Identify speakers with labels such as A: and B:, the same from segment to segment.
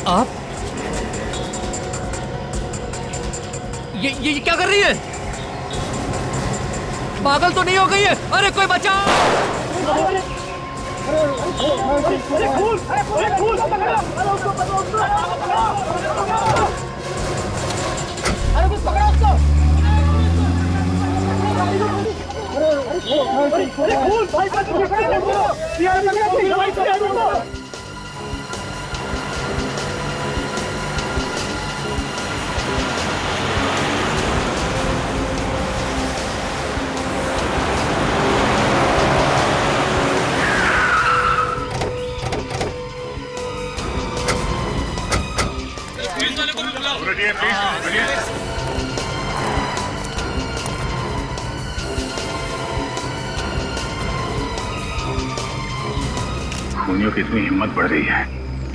A: आप ये क्या कर रही है? पागल तो नहीं हो गई है? अरे कोई बचाओ!
B: खूनियों की इतनी हिम्मत बढ़ रही है,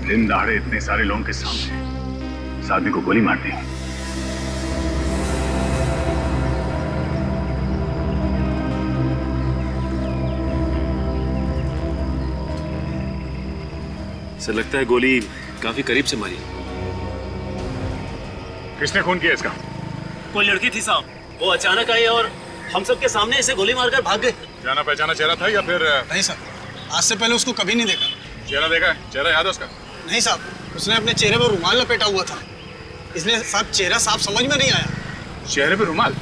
B: दिन दहाड़े इतने सारे लोगों के सामने इस आदमी को गोली मार दी।
C: सर लगता है गोली काफी करीब से मारी।
B: किसने खून किया इसका?
C: कोई लड़की थी साहब, वो अचानक आई और हम सबके सामने इसे गोली मारकर भाग गए।
B: जाना पहचाना चेहरा था या फिर?
D: नहीं सर, आज से पहले उसको कभी नहीं देखा।
B: चेहरा देखा है? चेहरा याद है उसका?
D: नहीं साहब, उसने अपने चेहरे पर रुमाल लपेटा हुआ था, इसलिए साहब चेहरा साफ समझ में नहीं आया।
B: चेहरे पे रुमाल?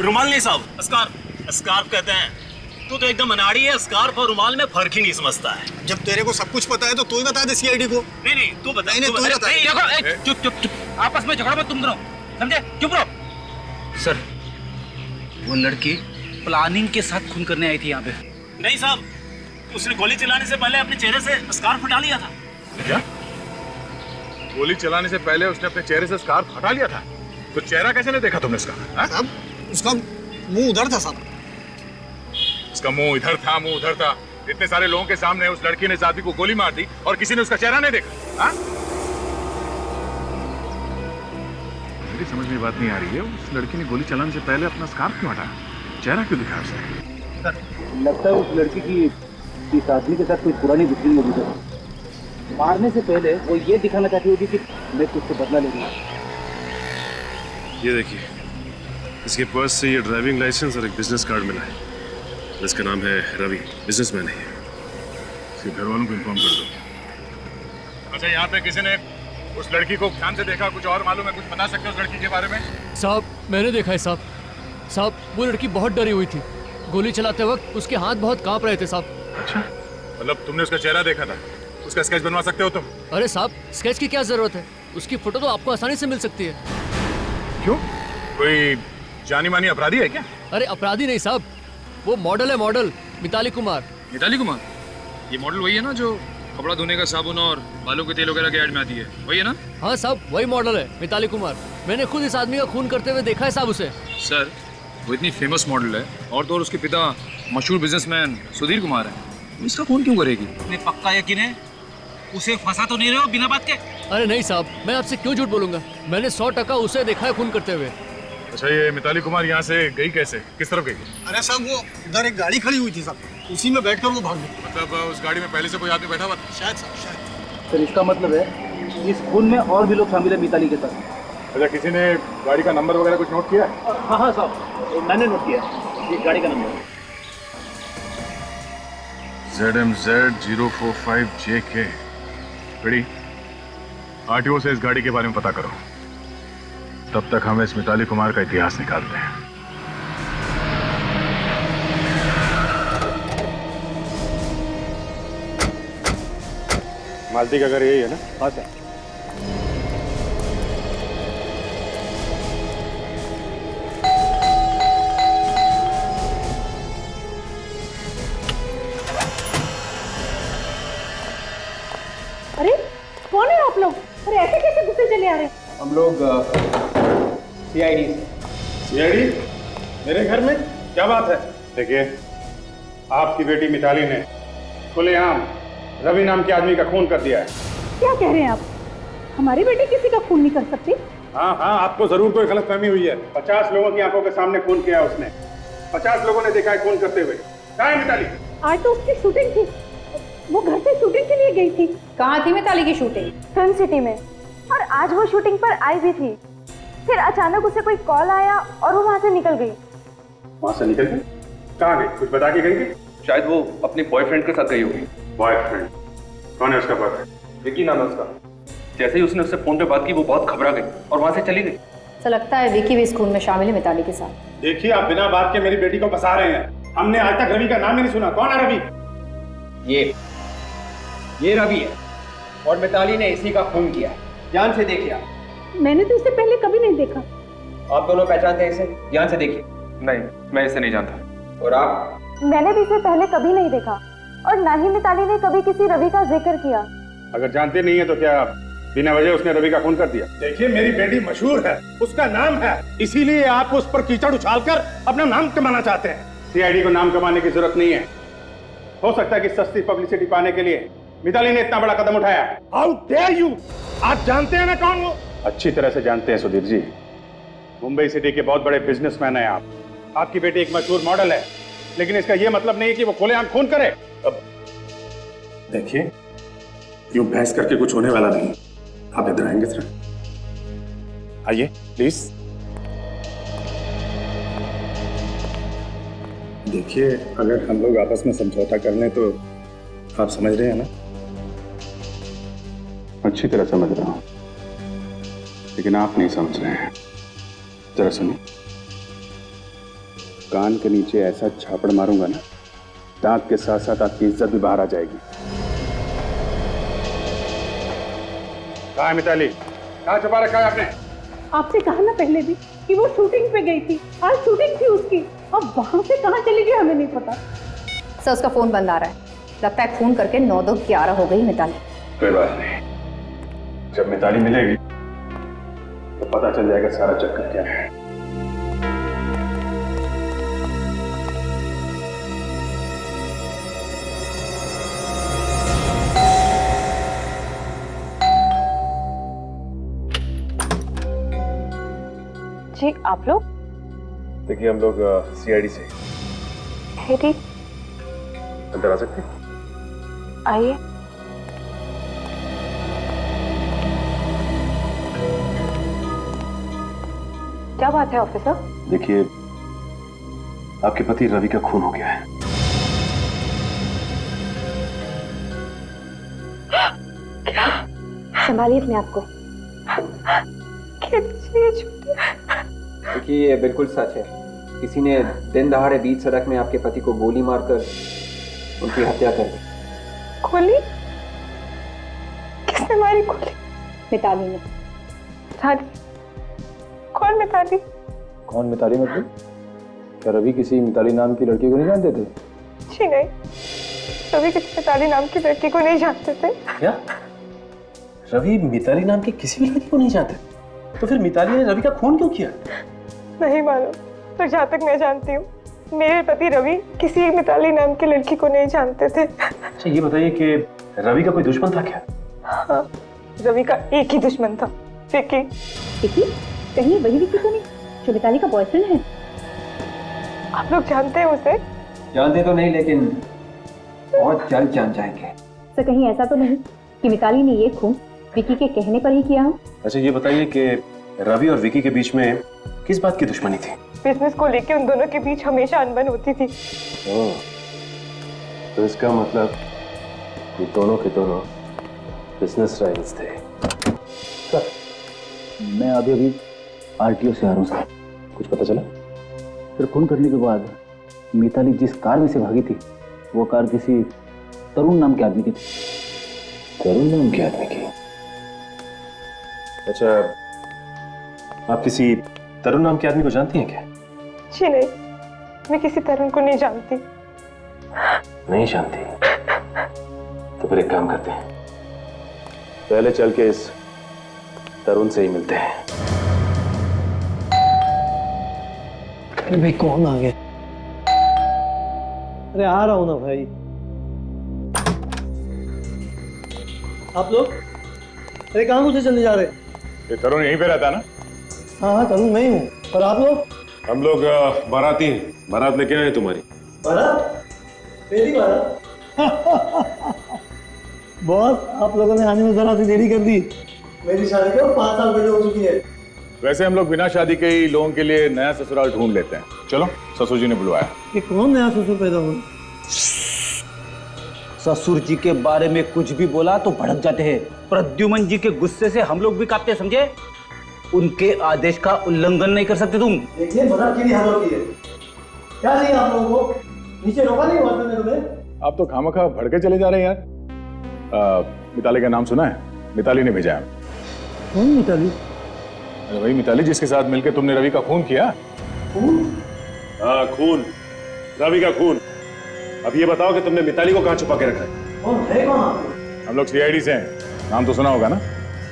C: रुमाल नहीं साहब, स्कार्फ। स्कार्फ कहते हैं। तू तो एकदम अनाड़ी है, स्कार्फ और रुमाल में फर्क ही नहीं समझता है।
D: जब तेरे को सब कुछ पता है तो तू ही बता दे सीआईडी को।
C: नहीं तू बता।
D: नहीं, तू बता।
A: चुप चुप चुप, आपस में झगड़ा मत तुम दोनों, समझे? चुप रहो।
E: सर, वो लड़की प्लानिंग के साथ खून करने आई थी यहाँ पे।
C: नहीं साहब, उसने गोली चलाने से पहले अपने चेहरे से स्कार्फ हटा लिया था।
B: क्या? गोली चलाने से पहले उसने अपने चेहरे से स्कार्फ हटा लिया था? तो चेहरा कैसे नहीं देखा तुमने इसका?
D: साहब, उसका मुंह उधर था साहब।
B: इसका मुंह इधर था, मुंह उधर था। इतने सारे लोगों के सामने उस लड़की ने इस आदमी को गोली मार दी और किसी ने उसका चेहरा नहीं देखा? हाँ? मेरी समझ में बात नहीं आ रही है, उस लड़की ने गोली चलाने से पहले अपना स्कार्फ क्यों हटाया? चेहरा क्यों दिखाया उसे?
F: लगता है उस लड़की की इस आदमी के साथ कोई पुरानी दुश्मनी मौजूद है। मारने से पहले वो ये दिखाना चाहती होगी कि मैं तुझसे बदला ले रही हूँ।
C: ये देखिए, इसके पर्स से ये ड्राइविंग लाइसेंस और एक बिजनेस कार्ड मिला है। इसका नाम है रवि, बिजनेसमैन है।
B: इसके घर वालों को इन्फॉर्म कर दो। अच्छा, यहाँ पे किसी ने उस लड़की को ध्यान से देखा? कुछ और मालूम है? कुछ बता सकते हो उस लड़की के बारे में?
A: साहब, मैंने देखा है साहब। साहब, वो लड़की बहुत डरी हुई थी। गोली चलाते वक्त उसके हाथ बहुत कांप रहे थे साहब।
B: अच्छा, मतलब तुमने उसका चेहरा देखा था? उसका स्केच बनवा सकते हो तुम?
A: अरे साहब, स्केच की क्या जरूरत है? उसकी फोटो तो आपको आसानी से मिल सकती है।
B: क्यों? कोई जानी मानी अपराधी है क्या?
A: अरे अपराधी नहीं साहब, वो मॉडल है, मॉडल मिताली कुमार।
G: मिताली कुमार? ये मॉडल वही है ना जो कपड़ा धोने का साबुन और बालों के तेल वगैरह के ऐड में आती है, वही है ना?
A: हाँ साहब, वही मॉडल है, मिताली कुमार। मैंने खुद इस आदमी का खून करते हुए देखा है साहब उसे।
G: सर, वो इतनी फेमस मॉडल है और तो और उसके पिता मशहूर बिजनेसमैन सुधीर कुमार है, इसका खून क्यों करेगी?
E: तुम्हें पक्का यकीन है? उसे फंसा तो नहीं रहे हो बिना बात के?
A: अरे नहीं साहब, मैं आपसे क्यों झूठ बोलूंगा? मैंने 100% उसे देखा है खून करते हुए।
B: अच्छा, ये मिताली कुमार यहाँ से गई कैसे? किस तरफ गई?
D: अरे साहब, वो उधर एक गाड़ी खड़ी हुई थी साहब, उसी में बैठकर वो भाग गई।
B: मतलब उस गाड़ी में पहले से कोई आदमी बैठा हुआ था?
D: शायद साहब, शायद।
F: सर, इसका मतलब है इस खून में और भी लोग शामिल है मिताली के साथ।
B: अच्छा, किसी ने गाड़ी का नंबर वगैरह कुछ नोट किया?
F: हाँ हाँ साहब, मैंने नोट किया ये गाड़ी का नंबर।
B: ZMZ 045JK। बड़ी आरटीओ से इस गाड़ी के बारे में पता करो, तब तक हम इस मिताली कुमार का इतिहास निकालते हैं। मालती का घर यही है ना?
F: हाँ सर।
H: अरे कौन है आप लोग? अरे ऐसे कैसे घुसे चले आ रहे?
F: हम लोग CID।
I: CID? मेरे घर में? क्या बात है? देखिए, आपकी बेटी मिताली ने खुलेआम रवि नाम के आदमी का खून कर दिया है।
H: क्या कह रहे हैं आप? हमारी बेटी किसी का खून नहीं कर सकती।
I: हाँ हाँ, आपको जरूर कोई गलतफहमी हुई है। 50 लोगों की आंखों के सामने खून किया उसने। 50 लोगों ने देखा है खून करते हुए। कहाँ है मिताली?
H: आज तो उसकी शूटिंग थी, वो घर से शूटिंग के लिए गई थी।
J: कहाँ थी मिताली की शूटिंग?
H: फिल्म सिटी में। और आज वो शूटिंग पर आई भी थी। फिर अचानक उसे कोई कॉल आया और वो वहां से निकल गई।
I: वहां से निकल गई? कहाँ गई? कुछ बता के गई थी?
G: शायद वो अपने बॉयफ्रेंड के साथ गई होगी।
I: बॉयफ्रेंड? कौन है उसका बॉयफ्रेंड?
G: विकी नाम है उसका। जैसे ही उसने उससे फोन पे बात की वो बहुत घबरा गई और वहां से चली गई।
J: तो लगता है विकी भी इस खून में शामिल है मिताली के साथ।
I: देखिए, आप बिना बात के मेरी बेटी को फंसा रहे हैं। हमने आज तक रवि का नाम ही नहीं सुना। कौन है रवि?
F: ये रवि है और मिताली ने इसी का खून किया है। ध्यान से देखिए आप।
H: मैंने तो इसे पहले कभी नहीं देखा।
F: आप दोनों पहचानते हैं इसे? ध्यान से देखिए।
G: नहीं, मैं इसे नहीं जानता।
F: और आप?
H: मैंने भी इसे पहले कभी नहीं देखा और ना ही मिताली ने कभी किसी रवि का जिक्र किया।
I: अगर जानते नहीं है तो क्या बिना वजह उसने रवि का खून कर दिया? देखिए, मेरी बेटी मशहूर है, उसका नाम है, इसीलिए आप उस पर कीचड़ उछालकर अपना नाम कमाना चाहते हैं। सीआईडी को नाम कमाने की जरूरत नहीं है। हो सकता है कि सस्ती पब्लिसिटी पाने के लिए मिताली ने इतना बड़ा कदम उठाया। How dare you! आप जानते हैं ना कौन वो? अच्छी तरह से जानते हैं सुधीर जी। मुंबई सिटी के बहुत बड़े बिजनेसमैन हैं आप। आपकी बेटी एक मशहूर मॉडल है, लेकिन इसका यह मतलब नहीं है कि वो खुलेआम खून करे। अब देखिए, यूं बहस करके कुछ होने वाला नहीं। आप इधर आएंगे जरा? आइए प्लीज। देखिए, अगर हम लोग आपस में समझौता कर लें तो आप समझ रहे हैं ना? अच्छी तरह समझ रहा हूं, लेकिन आप नहीं समझ रहे हैं। जरा सुनिए, कान के नीचे ऐसा झापड़ मारूंगा ना, दांत के साथ साथ आपकी इज्जत भी बाहर आ जाएगी। कहाँ है मिताली? कहाँ छुपा रखा है आपने?
H: आपसे कहा ना पहले भी कि वो शूटिंग पे गई थी। आज शूटिंग थी उसकी, अब वहां से कहाँ चली गई हमें नहीं पता।
J: सर उसका फोन बंद आ रहा है। लगता है फोन करके 9-2-11 हो गई मिताली।
I: कोई बात नहीं, जब मिताली मिलेगी तो पता चल जाएगा सारा चक्कर क्या है।
H: जी आप लोग?
C: देखिए, हम लोग सीआईडी से।
H: ठीक,
C: अंदर आ सकते हैं?
H: आइए। क्या बात है ऑफिसर?
C: देखिए, आपके पति रवि का खून हो गया है।
H: क्या? संभालिए अपने आप को।
F: देखिए, ये बिल्कुल सच है। किसी ने दिन दहाड़े बीच सड़क में आपके पति को गोली मारकर उनकी हत्या कर दी।
H: गोली? किसने मारी गोली?
J: मिताली ने।
H: मिताली? कौन मिताली?
K: कौन मिताली मतलब? क्या रवि किसी मिताली नाम की लड़की को नहीं जानते थे?
H: जी नहीं, रवि किसी मिताली नाम की लड़की को नहीं जानते थे।
C: क्या? रवि मिताली नाम की किसी भी लड़की को नहीं जानते? तो फिर मिताली ने रवि का खून क्यों किया?
H: नहीं मालूम, तो जहाँ तक मैं जानती हूँ मेरे पति रवि किसी मिताली नाम की लड़की को नहीं जानते थे।
C: अच्छा, ये बताइए कि रवि का कोई दुश्मन था क्या?
H: हाँ, रवि का एक ही दुश्मन था, विकी।
J: विकी? कहीं वही विकी तो नहीं जो मिताली का बॉयफ्रेंड है?
H: आप लोग जानते हैं उसे?
F: जानते तो नहीं, लेकिन बहुत जल्द जान जाएंगे।
J: सर कहीं ऐसा तो नहीं कि मिताली ने ये खून विकी के कहने पर ही किया हो?
C: अच्छा, ये बताइए कि रवि और विकी के बीच में किस बात की दुश्मनी थी?
H: बिजनेस को लेके उन दोनों के बीच हमेशा अनबन होती थी।
C: तो इसका मतलब ये दोनों के दोनों बिजनेस राइवल्स थे।
K: सर, मैं अभी आरटीओ से आ रहा हूँ सर।
C: कुछ पता चला?
K: फिर खून करने के बाद मिताली जिस कार में से भागी थी वो कार किसी तरुण नाम के आदमी की थी।
C: तरुण नाम के आदमी की? अच्छा, आप किसी तरुण नाम के आदमी को जानती हैं क्या?
H: जी नहीं, मैं किसी तरुण को नहीं जानती।
C: नहीं जानती? तो फिर एक काम करते हैं, पहले चल के इस तरुण से ही मिलते हैं।
A: अरे भाई कौन आ गया? अरे आ रहा हूं ना भाई। आप लोग? अरे कहाँ मुझे चले जा रहे?
I: ये तरुण यहीं पे रहता है ना?
A: हाँ तरुण मैं ही हूँ, पर आप लोग?
C: हम लोग बाराती हैं, बारात लेके आए तुम्हारी।
A: बारात? मेरी बारात? बॉस, आप लोगों ने आने में जरा सी देरी कर दी।
D: मेरी शादी को 5 साल पहले हो चुकी है।
B: वैसे हम लोग बिना शादी के ही लोगों के लिए नया ससुराल ढूंढ लेते हैं। चलो, ससुर जी ने बुलवाया।
D: ये कौन नया ससुर पैदा हुआ?
E: ससुर जी के बारे में कुछ भी बोला तो भड़क जाते हैं। प्रद्युमन जी के गुस्से से हम लोग भी कांपते हैं, समझे? उनके आदेश का उल्लंघन नहीं कर सकते तुम।
D: देखिए मजाक की भी हालत की है। क्या चाहिए आप लोगों को? नीचे रोका नहीं हुआ था तुम्हें?
B: आप तो खामखा भड़के चले जा रहे हैं यार। मिताली का नाम सुना है? मिताली ने भेजा है।
D: कौन मिताली?
B: अरे वही मिताली जिसके साथ मिलकर तुमने रवि का खून किया।
D: खून?
C: हाँ, खून, रवि का खून। अब ये बताओ कि तुमने मिताली को कहाँ छुपा के रखा है?
D: कौन है? कौन आप?
B: हम लोग सीआईडी से हैं। नाम तो सुना होगा ना?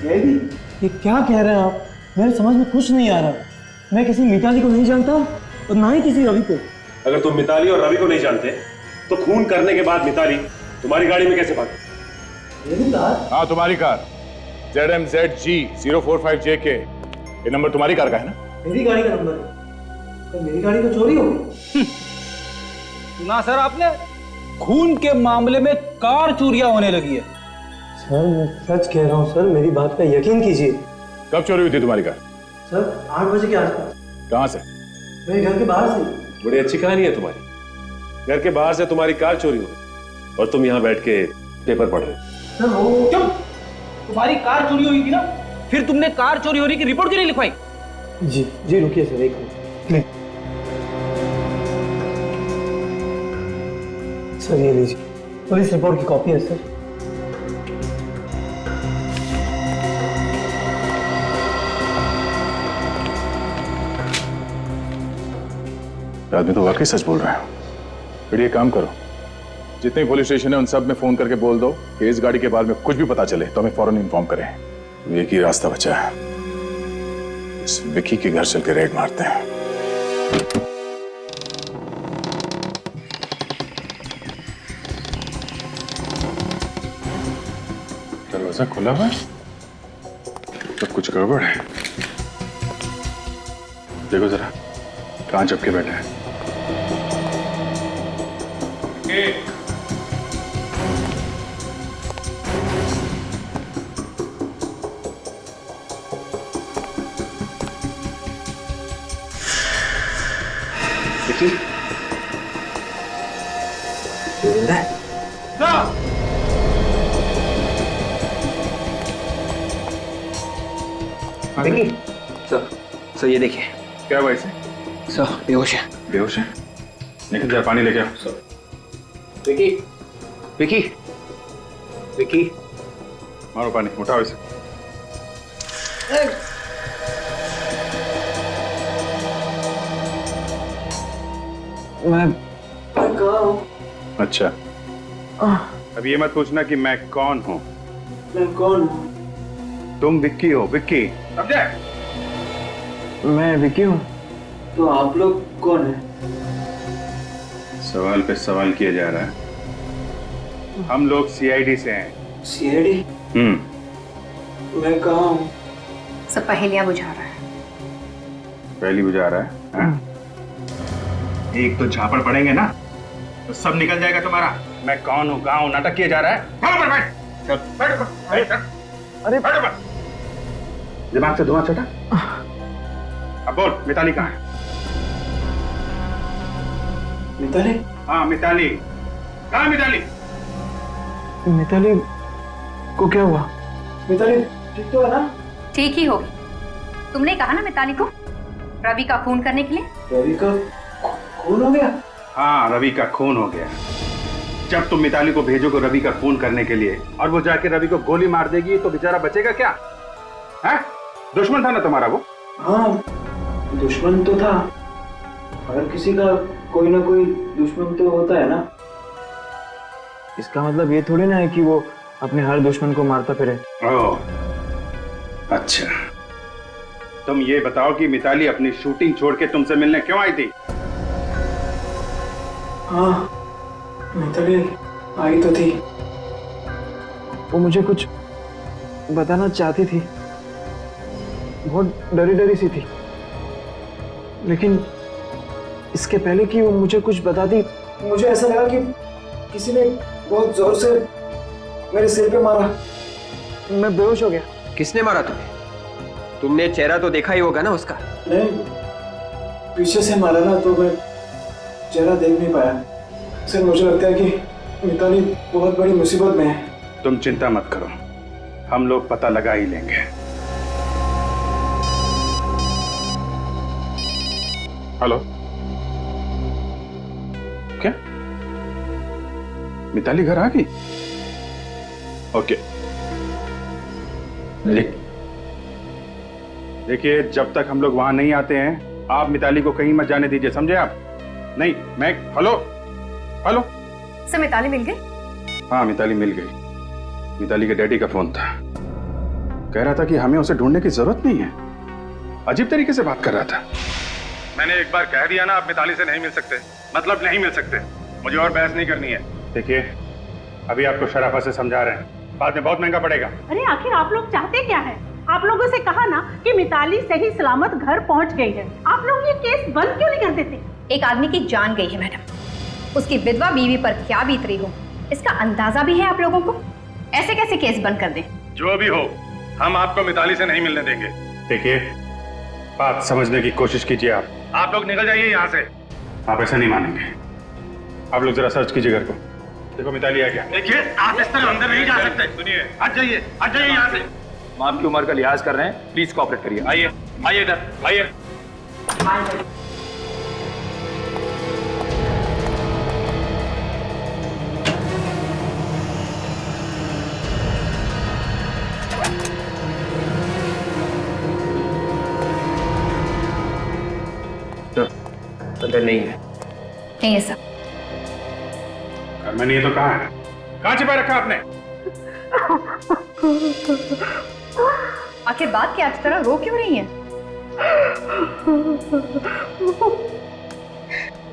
D: सीआईडी? ये क्या कह रहे हैं आप? मेरे समझ में कुछ नहीं आ रहा। मैं किसी मिताली को नहीं जानता और ना ही किसी रवि को।
C: अगर तुम मिताली और रवि को नहीं जानते तो खून करने के बाद मिताली तुम्हारी गाड़ी में कैसे भागी?
D: मेरी कार?
B: हाँ, तुम्हारी कार ZMZG 045JK। ये नंबर तुम्हारी कार का है ना?
D: मेरी गाड़ी का नंबर है। तो मेरी गाड़ी तो चोरी हो गई।
E: सुना सर आपने? खून के मामले में कार चोरियां होने लगी है।
D: सर मैं सच कह रहा हूँ सर, मेरी बात का यकीन कीजिए।
B: कब चोरी हुई थी तुम्हारी कार?
D: सर 8 बजे के आसपास।
B: कहाँ से?
D: मेरे घर के बाहर से।
C: बड़ी अच्छी कहानी है तुम्हारी। घर के बाहर से तुम्हारी कार चोरी हो गई और तुम यहाँ बैठ के पेपर पढ़ रहे हो।
D: सर वो
E: चुप! तुम्हारी कार चोरी हुई थी ना, फिर तुमने कार चोरी होने की रिपोर्ट क्यों नहीं लिखवाई?
D: जी रुकिए सर, एक मिनट। सर ये लीजिए, पुलिस रिपोर्ट की कॉपी है सर।
B: आदमी तो वाकई सच बोल रहा है। फिर ये काम करो, जितने पुलिस स्टेशन है उन सब में फोन करके बोल दो कि इस गाड़ी के बारे में कुछ भी पता चले तो हमें फौरन इन्फॉर्म करें। एक ही रास्ता बचा है, इस विकी के घर चल के रेड मारते हैं। दरवाजा खुला हुआ है तो कुछ गड़बड़ है। देखो जरा, कहां चपके बैठा है।
E: देखिए सर ये देखिए।
B: क्या हुआ इसे?
E: सर बेहोश है।
B: बेहोश है? निकल जा, पानी लेके आओ।
E: विकी विकी विकी,
B: मारो पानी, उठाओ इसे।
D: मैं कहाँ हूँ?
B: अच्छा, अब ये मत पूछना कि मैं कौन हूँ।
D: मैं कौन हूँ?
B: तुम विक्की हो, विक्की, समझे?
D: मैं विकी हूँ। तो आप लोग कौन हैं?
B: सवाल पे सवाल किया जा रहा है। हम लोग सीआईडी से हैं।
D: सीआईडी? मैं कहाँ हूँ?
J: सब पहेलियां बुझा रहा है।
B: पहली बुझा रहा है, हाँ? एक तो झापड़ पड़ेंगे ना तो सब निकल जाएगा तुम्हारा। मैं कौन हूँ, कहाँ हूँ, नाटक किया जा रहा है। चल बैठ, चल बैठ ऊपर। अरे बैठ ऊपर। दिमाग से धुआं छटा। अब बोल, मिताली कहाँ है?
D: मिताली?
B: हाँ मिताली, कहाँ मिताली?
D: मिताली को क्या हुआ? मिताली ठीक तो है ना?
J: ठीक ही होगी। तुमने कहा ना मिताली को रवि का खून करने के लिए।
D: रवि का खून हो गया?
B: हाँ, रवि का खून हो गया। जब तुम मिताली को भेजोगे रवि का खून करने के लिए और वो जाके रवि को गोली मार देगी तो बेचारा बचेगा क्या? है? दुश्मन था ना तुम्हारा वो?
D: हाँ दुश्मन तो था। हर किसी का कोई ना कोई दुश्मन तो होता है ना। इसका मतलब ये थोड़ी ना है कि वो अपने हर दुश्मन को मारता फिरे।
B: ओह, अच्छा। तुम ये बताओ कि मिताली अपनी शूटिंग छोड़ के तुमसे मिलने क्यों आई थी?
D: हाँ मिताली आई तो थी। वो मुझे कुछ बताना चाहती थी। बहुत डरी डरी सी थी, लेकिन इसके पहले कि वो मुझे कुछ बताती मुझे ऐसा लगा कि किसी ने बहुत जोर से मेरे सिर पे मारा। मैं बेहोश हो गया।
L: किसने मारा तुम्हें? तुमने चेहरा तो देखा ही होगा ना उसका।
D: नहीं, पीछे से मारा ना तो मैं चेहरा देख नहीं पाया। सर मुझे लगता है कि मिताली बहुत बड़ी मुसीबत में है।
B: तुम चिंता मत करो, हम लोग पता लगा ही लेंगे। हेलो, क्या मिताली घर आ गई? ओके, देखिए जब तक हम लोग वहां नहीं आते हैं आप मिताली को कहीं मत जाने दीजिए, समझे आप? नहीं मैं हेलो हेलो
M: सर, मिताली मिल गई?
B: हाँ मिताली मिल गई। मिताली के डैडी का फोन था, कह रहा था कि हमें उसे ढूंढने की जरूरत नहीं है। अजीब तरीके से बात कर रहा था। मैंने एक बार कह दिया ना आप मिताली से नहीं मिल सकते, मतलब नहीं मिल सकते। मुझे और बहस नहीं करनी है। देखिए अभी आपको शराफत से समझा रहे हैं, बाद में बहुत महंगा पड़ेगा।
N: अरे आखिर आप लोग चाहते क्या है? आप लोगों से कहा ना कि मिताली सही सलामत घर पहुंच गई है। आप लोग ये केस बंद क्यों नहीं कर देते?
J: एक आदमी की जान गई है मैडम, उसकी विधवा बीवी पर क्या बीत रही हो इसका अंदाजा भी है आप लोगों को? ऐसे कैसे केस बंद कर दें?
B: जो भी हो हम आपको मिताली से नहीं मिलने देंगे। देखिए बात समझने की कोशिश कीजिए। आप लोग निकल जाइए यहाँ से। आप ऐसा नहीं मानेंगे। आप लोग जरा सर्च कीजिए घर को, देखो मिताली है क्या। देखिए आप इस तरह अंदर नहीं जा सकते। सुनिए, हट जाइए यहाँ से।
G: हम आपकी उम्र का लिहाज कर रहे हैं, प्लीज कोऑपरेट करिए। आइए आइए इधर आइए।
L: अंदर नहीं है।
J: नहीं है सर।
B: घर में नहीं है तो कहाँ है? कहाँ छिपा रखा आपने?
J: आखिर बात क्या इस तरह रो क्यों रही है?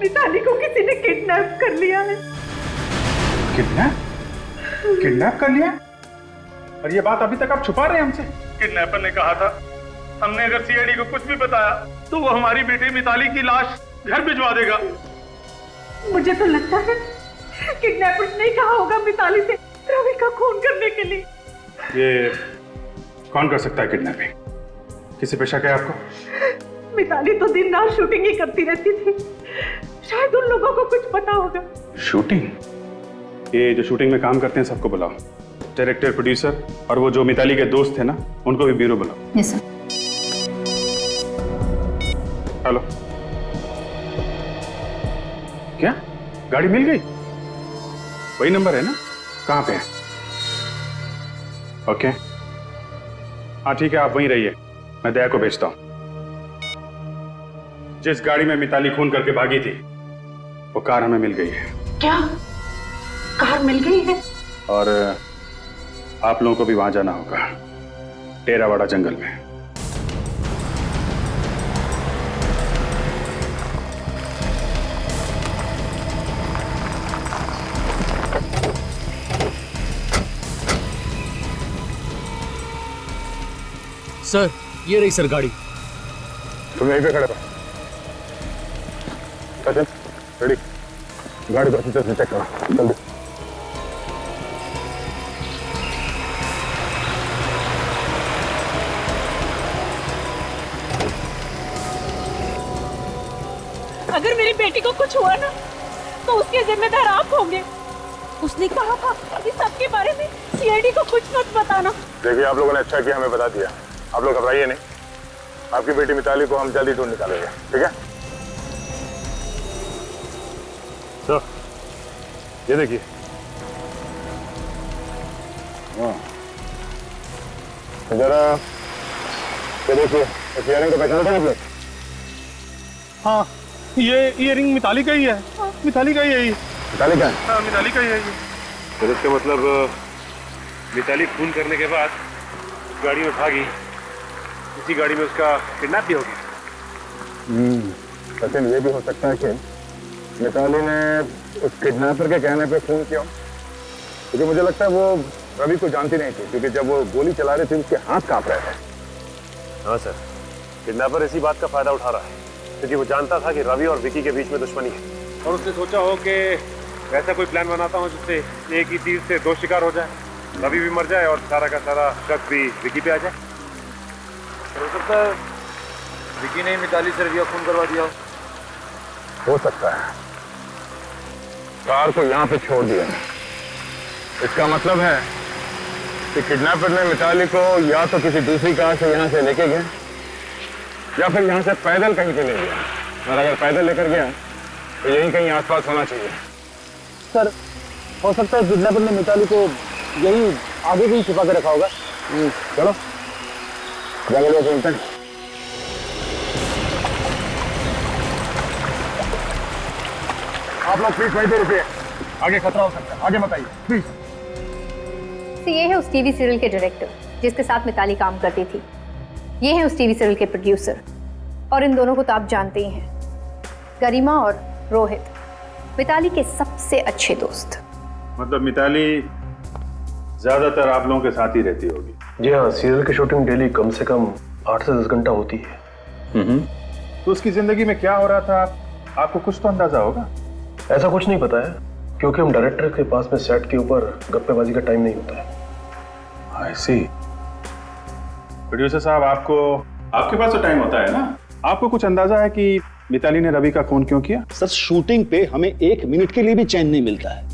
N: मिताली को किसी ने किडनैप कर लिया है।
B: किडनैप कर लिया? और ये बात अभी तक आप छुपा रहे हैं हमसे? किडनैपर ने कहा था हमने अगर सीआईडी को कुछ भी बताया तो वो हमारी बेटी मिताली की लाश घर भिजवा देगा।
N: मुझे तो लगता है किडनैपर्स ने कहा होगा मिताली से रवि का खून करने के लिए।
B: ये कौन कर सकता है किडनैपिंग? किसी पे शक है आपको?
N: मिताली तो दिन रात शूटिंग ही करती रहती थी, शायद उन लोगों को कुछ पता होगा।
B: शूटिंग? ये जो शूटिंग में काम करते हैं सबको बुलाओ, डायरेक्टर, प्रोड्यूसर और वो जो मिताली के दोस्त थे ना उनको भी ब्यूरो बुलाओ।
J: Yes sir.
B: हेलो, क्या गाड़ी मिल गई? वही नंबर है ना? कहाँ पे है? ओके हाँ ठीक है, आप वहीं रहिए, मैं दया को भेजता हूं। जिस गाड़ी में मिताली खून करके भागी थी वो कार हमें मिल गई है।
N: क्या कार मिल गई है?
B: और आप लोगों को भी वहां जाना होगा, टेरावाड़ा जंगल में।
A: सर ये रही सर गाड़ी।
I: तुम यहीं पे खड़े रहो। सचिन रेडी, गाड़ी को अच्छी तरह से चेक करो जल्दी।
N: अगर मेरी बेटी को कुछ हुआ ना तो उसके जिम्मेदार आप होंगे। उसने कहा था कि सबके बारे में सीआईडी को कुछ मत बताना।
I: देखिए आप लोगों ने अच्छा किया हमें बता दिया। आप लोग घबराइए नहीं, आपकी बेटी मिताली को हम जल्दी ढूंढ निकालेंगे, ठीक है? तो ये देखिए, जरा ये देखिए, इस इयररिंग को पहचाना था आपने?
O: हाँ ये इयररिंग मिताली का ही है। मिताली का ही है ये।
I: मिताली का है?
O: हाँ मिताली का ही है ये।
C: तो इसका मतलब मिताली खून करने के बाद गाड़ी में भागी, इसी गाड़ी में उसका किडनैप भी हो गया।
I: सचिन ये भी हो सकता है कि मिताली ने उस किडनैपर के कहने पे खून किया, क्योंकि मुझे लगता है वो रवि को जानती नहीं थी, क्योंकि जब वो गोली चला रही थी उसके हाथ कांप रहे थे।
C: हाँ सर, किडनैपर इसी बात का फायदा उठा रहा है, क्योंकि वो जानता था कि रवि और विकी के बीच में दुश्मनी है, और उसने सोचा हो कि वैसा कोई प्लान बनाता हूँ जिससे एक ही तीर से दो शिकार हो जाए। रवि भी मर जाए और सारा का सारा शक भी विकी पे आ जाए।
G: हो सकता है विकी ने मिताली से रवि का खून करवा दिया
I: हो सकता है। कार को यहाँ पे छोड़ दिया, इसका मतलब है कि किडनैपर ने मिताली को या तो किसी दूसरी कार से यहाँ से लेके गए या फिर यहाँ से पैदल कहीं पे ले गया। और अगर पैदल लेकर गया तो यहीं कहीं आसपास होना चाहिए।
K: सर हो सकता है किडनैपर ने मिताली को यही आगे कहीं छिपा के रखा होगा।
I: चलो जंगल में चलते हैं। आप लोग प्लीज वहीं पे रुकिए, आगे खतरा हो सकता है, आगे बताइए प्लीज।
J: तो ये है उस टीवी सीरियल के डायरेक्टर जिसके साथ मिताली काम करती थी। ये है उस टीवी सीरियल के प्रोड्यूसर, और इन दोनों को तो आप जानते ही हैं, गरिमा और रोहित, मिताली के सबसे अच्छे दोस्त।
B: मतलब मिताली ज्यादातर आप लोगों के साथ ही रहती होगी?
P: जी हाँ, सीरियल की शूटिंग डेली कम से कम 8 से 10 घंटा होती है।
B: तो उसकी जिंदगी में क्या हो रहा था आपको कुछ तो अंदाजा होगा?
P: ऐसा कुछ नहीं पता है, क्योंकि हम डायरेक्टर के पास में सेट के ऊपर गप्पेबाजी का टाइम नहीं होता है।
B: I see। प्रोड्यूसर साहब, आपके पास तो टाइम होता है ना? आपको कुछ अंदाजा है कि मिताली ने रवि का खून क्यों किया?
Q: सर, शूटिंग पे हमें 1 मिनट के लिए भी चैन नहीं मिलता है।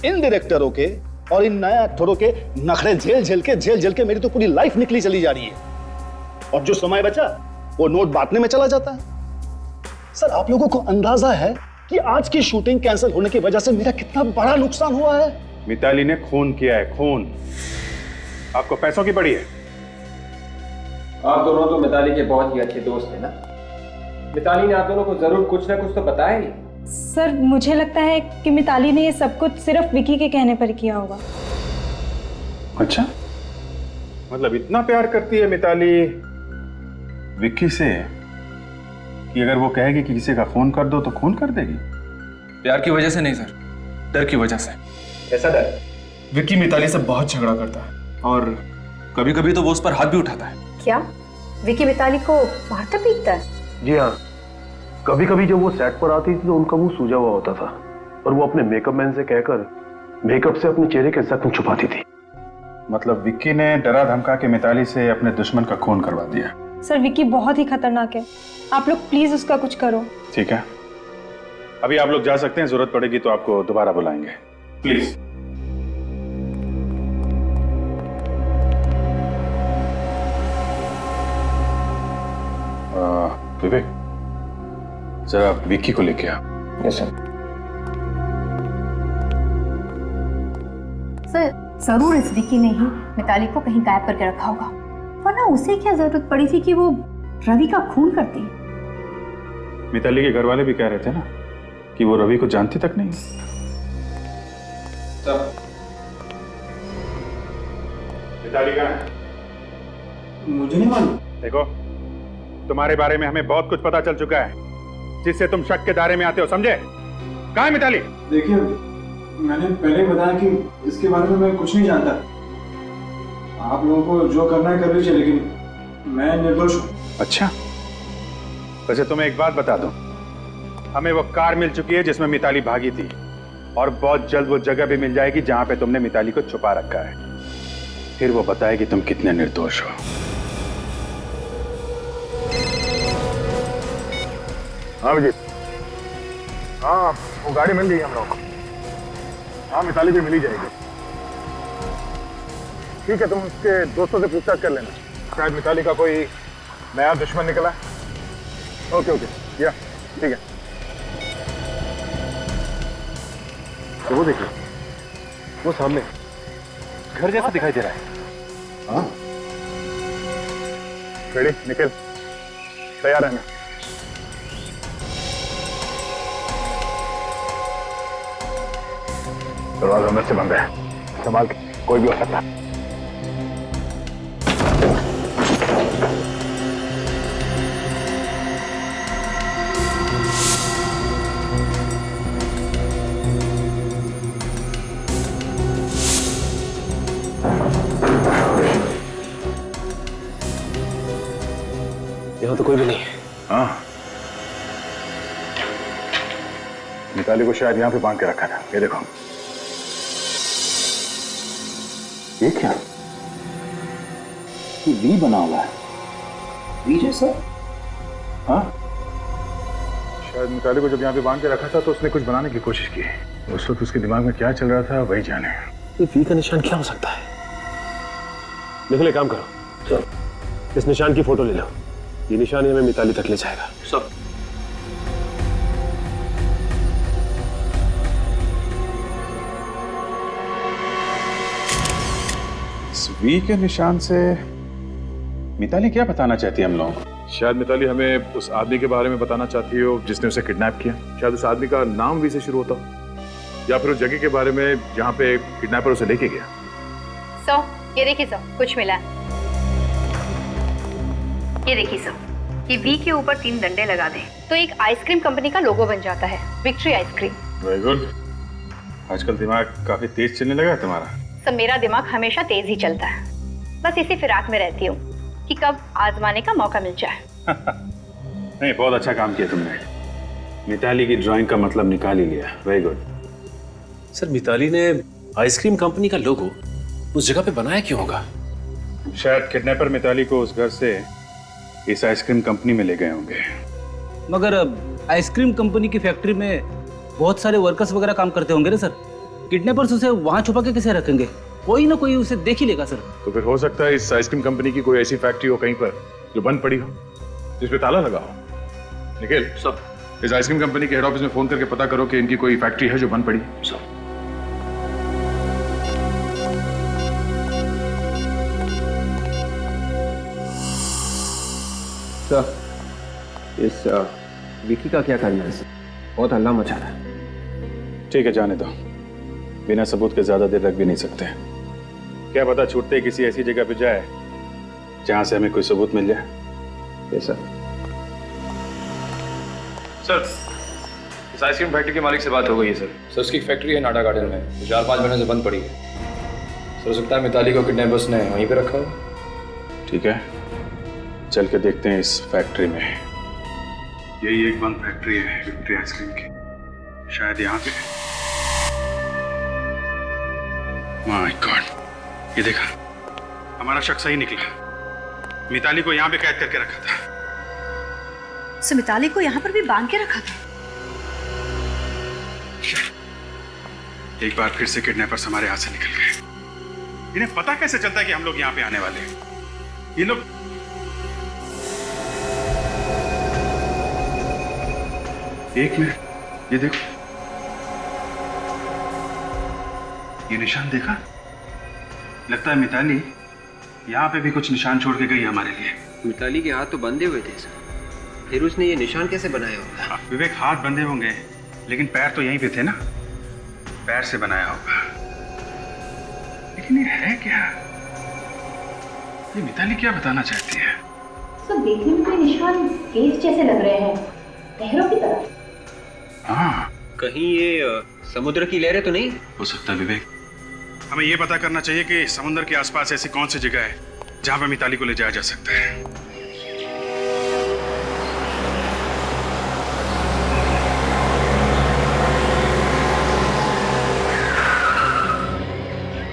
Q: इन डायरेक्टरों के और इन नए एक्टरों के नखरे झेल झेल के मेरी तो पूरी लाइफ निकली चली जा रही है, और जो समय बचा वो नोट बांटने में चला जाता है। सर, आप लोगों को अंदाजा है कि आज की शूटिंग कैंसिल होने की वजह से मेरा कितना बड़ा नुकसान हुआ है?
B: मिताली ने खून किया है, खून। आपको पैसों की पड़ी है?
L: आप दोनों तो मिताली के बहुत ही अच्छे दोस्त हैं ना। मिताली ने आप दोनों को जरूर कुछ ना कुछ तो बताया ही।
H: सर, मुझे लगता है कि मिताली ने ये सब कुछ सिर्फ विकी के कहने पर किया होगा।
B: अच्छा, मतलब इतना प्यार करती है मिताली विक्की से कि अगर वो कहेगी कि किसी का खून कर दो तो खून कर देगी?
G: प्यार की वजह से नहीं सर, डर की वजह से।
L: कैसा डर?
G: विक्की मिताली से बहुत झगड़ा करता है और कभी कभी तो वो उस पर हाथ भी उठाता है।
J: क्या विकी मिताली को मारता पीटता है?
P: जी हाँ, कभी कभी जब वो सेट पर आती थी तो उनका मुंह सूजा हुआ होता था और वो अपने मेकअप मैन से कहकर मेकअप से अपने चेहरे के जख्म छुपाती थी।
B: मतलब विक्की ने डरा धमका के मिताली से अपने दुश्मन का खून करवा दिया।
H: सर, विकी बहुत ही खतरनाक है, आप लोग प्लीज उसका कुछ करो।
B: ठीक है, अभी आप लोग जा सकते हैं, जरूरत पड़ेगी तो आपको दोबारा बुलाएंगे, प्लीज। विवेक, जरा विक्की को लेके आ।
L: Yes sir.
J: सर, जरूर इस विकी ने ही मिताली को कहीं गायब करके रखा होगा, वरना उसे क्या जरूरत पड़ी थी कि वो रवि का खून करती?
B: मिताली के घर वाले भी कह रहे थे ना कि वो रवि को जानती तक नहीं। मिताली कहाँ है?
D: मुझे नहीं मालूम।
B: देखो, तुम्हारे बारे में हमें बहुत कुछ पता चल चुका है जिससे तुम शक के दायरे में आते हो, समझे? कहाँ है मिताली?
D: देखिए, मैंने पहले ही बताया कि इसके बारे में मैं कुछ नहीं जानता। आप लोगों को जो करना है कर लीजिए, लेकिन मैं निर्दोष हूँ।
B: अच्छा, वैसे तुम्हें एक बात बता दूं, हमें वो कार मिल चुकी है जिसमें मिताली भागी थी, और बहुत जल्द वो जगह भी मिल जाएगी जहां पे तुमने मिताली को छुपा रखा है। फिर वो बताएगी तुम कितने निर्दोष हो।
I: हाँ विजय, हाँ वो गाड़ी मिल गई हम लोग को। हाँ, मिताली भी मिल ही जाएगी। ठीक है, तुम उसके दोस्तों से पूछताछ कर लेना, शायद मिताली का कोई नया दुश्मन निकला। ओके ओके, या ठीक है।
C: तो वो देखिए, वो सामने घर जैसा दिखाई दे रहा है।
I: हाँ, रेडी, निकल, तैयार रहना। दरवाजा अंदर से बंद है, संभाल के, कोई भी हो सकता है।
P: यहाँ तो कोई भी नहीं है।
I: हाँ, मिताली को शायद यहाँ पे बांध के रखा था। ये देखो,
Q: ये क्या? ये वी बना हुआ है, वी जैसा? हाँ,
I: शायद मिताली को जब यहाँ पे बांध के रखा था तो उसने कुछ बनाने की कोशिश की। उस वक्त उसके दिमाग में क्या चल रहा था वही जाने।
P: ये वी का निशान क्या हो सकता है? निखिल, एक काम करो, चलो इस निशान की फोटो ले लो। ये निशान ही हमें मिताली तक ले जाएगा।
Q: सब
B: इस वी के निशान से मिताली क्या बताना चाहती है हम लोगों को?
C: शायद मिताली हमें उस आदमी के बारे में बताना चाहती हो जिसने उसे किडनैप किया। शायद उस आदमी का नाम वी से शुरू होता हो, या फिर उस जगह के बारे में जहाँ पे किडनैपर उसे लेके गया।
J: ये देखिए सर, कुछ मिला। ये देखिए सर, ये वी के ऊपर 3 डंडे लगा दें तो एक आइसक्रीम कंपनी का लोगो बन जाता है, विक्ट्री आइसक्रीम।
B: Very good. आजकल दिमाग काफी तेज चलने लगा है तुम्हारा।
J: सब मेरा दिमाग हमेशा तेज ही चलता है, बस इसी फिराक में रहती हूँ कि कब आजमाने का मौका मिल जाए।
B: नहीं, बहुत अच्छा काम किया तुमने। मिताली की ड्राइंग का मतलब निकाल ही लिया। Very good.
P: सर, मिताली ने आइसक्रीम कंपनी का लोगो उस जगह पे बनाया क्यों होगा?
B: शायद किडनैपर मिताली को उस घर से इस आइसक्रीम कंपनी में ले गए होंगे।
E: मगर आइसक्रीम कंपनी की फैक्ट्री में बहुत सारे वर्कर्स वगैरह काम करते होंगे ना सर। किडनैपर्स उसे वहां छुपा के कैसे रखेंगे? कोई ना कोई उसे देख ही लेगा सर।
C: तो फिर हो सकता है इस आइसक्रीम कंपनी की कोई ऐसी फैक्ट्री हो कहीं पर जो बंद पड़ी हो, जिसपे ताला लगा हो। निखिल, सब इस आइसक्रीम कंपनी के हेड ऑफिस में फोन करके पता करो कि इनकी कोई फैक्ट्री है जो बंद पड़ी। सब
L: सर, इस विकी का क्या करना है सर? बहुत हल्ला मचा रहा है।
B: ठीक है, जाने दो। बिना सबूत के ज्यादा देर रख भी नहीं सकते। क्या पता छूटते ही किसी ऐसी जगह पे जाए जहां से हमें कोई सबूत मिल जाए।
L: Yes sir.
G: सर, इस आइसक्रीम फैक्ट्री के मालिक से बात हो गई है सर। सर, उसकी फैक्ट्री है नाडा गार्डन में, तो 4-5 महीने से बंद पड़ी है। सर, हो सकता है मिताली को किडनैपर्स ने वहीं पे रखा हो।
B: ठीक है, चल के देखते हैं इस फैक्ट्री में। यही एक बंद फैक्ट्री है विक्ट्री आइसक्रीम की। शायद यहाँ पे। माय गॉड, ये देखा, हमारा शक सही निकला। मिताली को यहाँ पे कैद करके रखा था।
M: सो मिताली को यहाँ पर भी बांध के रखा था।
B: एक बार फिर से किडनैपर्स हमारे हाथ से निकल गए। इन्हें पता कैसे चलता है कि हम लोग यहाँ पे आने वाले हैं? ये लोग एक मिनट, ये देखो, ये निशान देखा? लगता है मिताली यहाँ पे भी कुछ निशान छोड़ के गई हमारे लिए।
L: मिताली के हाथ तो बंधे हुए थे सर, फिर उसने ये निशान कैसे बनाया होगा?
B: विवेक, हाथ बंधे होंगे लेकिन पैर तो यहीं पे थे ना, पैर से बनाया होगा। लेकिन ये है क्या? ये मिताली क्या बताना चाहती है?
J: सब देखने में कोई निशान केस जैसे लग रहे हैं, लहरों की तरह।
B: हाँ,
L: कहीं ये समुद्र की लहरें तो नहीं
B: हो सकता? विवेक, हमें ये पता करना चाहिए कि समुद्र के आसपास ऐसी कौन सी जगह है जहां पर मिताली को ले जाया जा सकता है।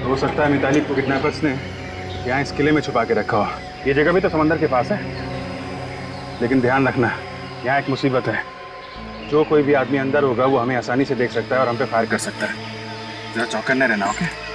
B: हो सकता है मिताली को किडनैपर्स ने यहाँ इस किले में छुपा के रखा हो। ये जगह भी तो समंदर के पास है, लेकिन ध्यान रखना, यहाँ एक मुसीबत है। जो कोई भी आदमी अंदर होगा वो हमें आसानी से देख सकता है और हम पे फायर कर सकता है। जरा चौकन्ने रहना, ओके?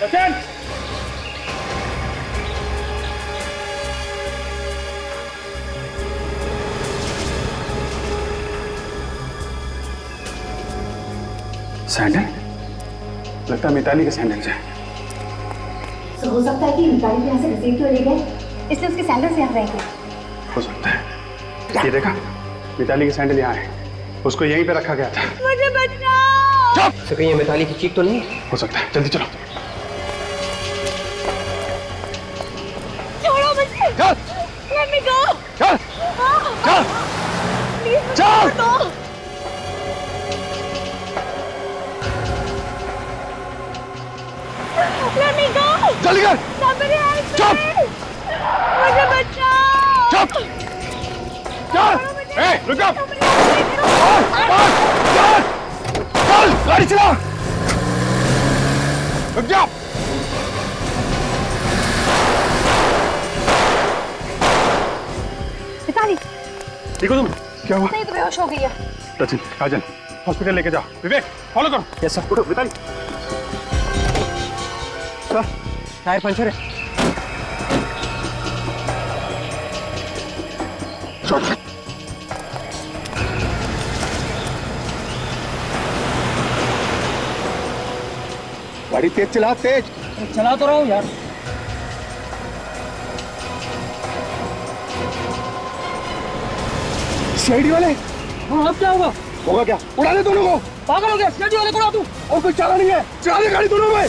I: सचिन! सैंडल? लगता है मिताली के सैंडल से।
J: तो हो सकता है कि मिताली यहाँ से घसीट के ले गए, इसलिए उसके सैंडल से यहाँ रहेंगे।
I: हो सकता है। ये देखा, मिताली के सैंडल यहाँ है। उसको यहीं पे रखा गया था।
N: मुझे बचाओ।
I: चुप!
L: तो कहीं ये मिताली की चीख तो नहीं?
I: हो सकता है। जल्दी चलो।
N: छोड़ो मुझे।
I: चल!
N: Let me go.
I: चल! चल!
N: Please,
I: चल!
N: छोड़ दो। Let me go.
I: जल्दी कर!
N: Somebody help me.
I: चुप!
N: मुझे बचाओ।
I: चुप! चल! ए, रुक जाओ! चल! चल! गाड़ी चला! रुक जाओ!
J: मिताली,
I: ठीक हो तुम? क्या हुआ?
J: नहीं तो बेहोश हो गई है।
I: सचिन, काजल, हॉस्पिटल लेके जाओ। विवेक, फॉलो करो। Yes sir. उठो, मिताली।
L: सर, टायर पंचर है।
I: गाड़ी तेज चला, तेज।
L: चला तो रहा हूँ यार।
I: सीआईडी वाले?
L: हाँ, अब क्या होगा?
I: होगा क्या? उड़ा दे दोनों को।
L: पागल हो गया? सीआईडी वाले को उड़ा दूँ?
I: और कोई चाला नहीं है। चला दे गाड़ी दोनों में।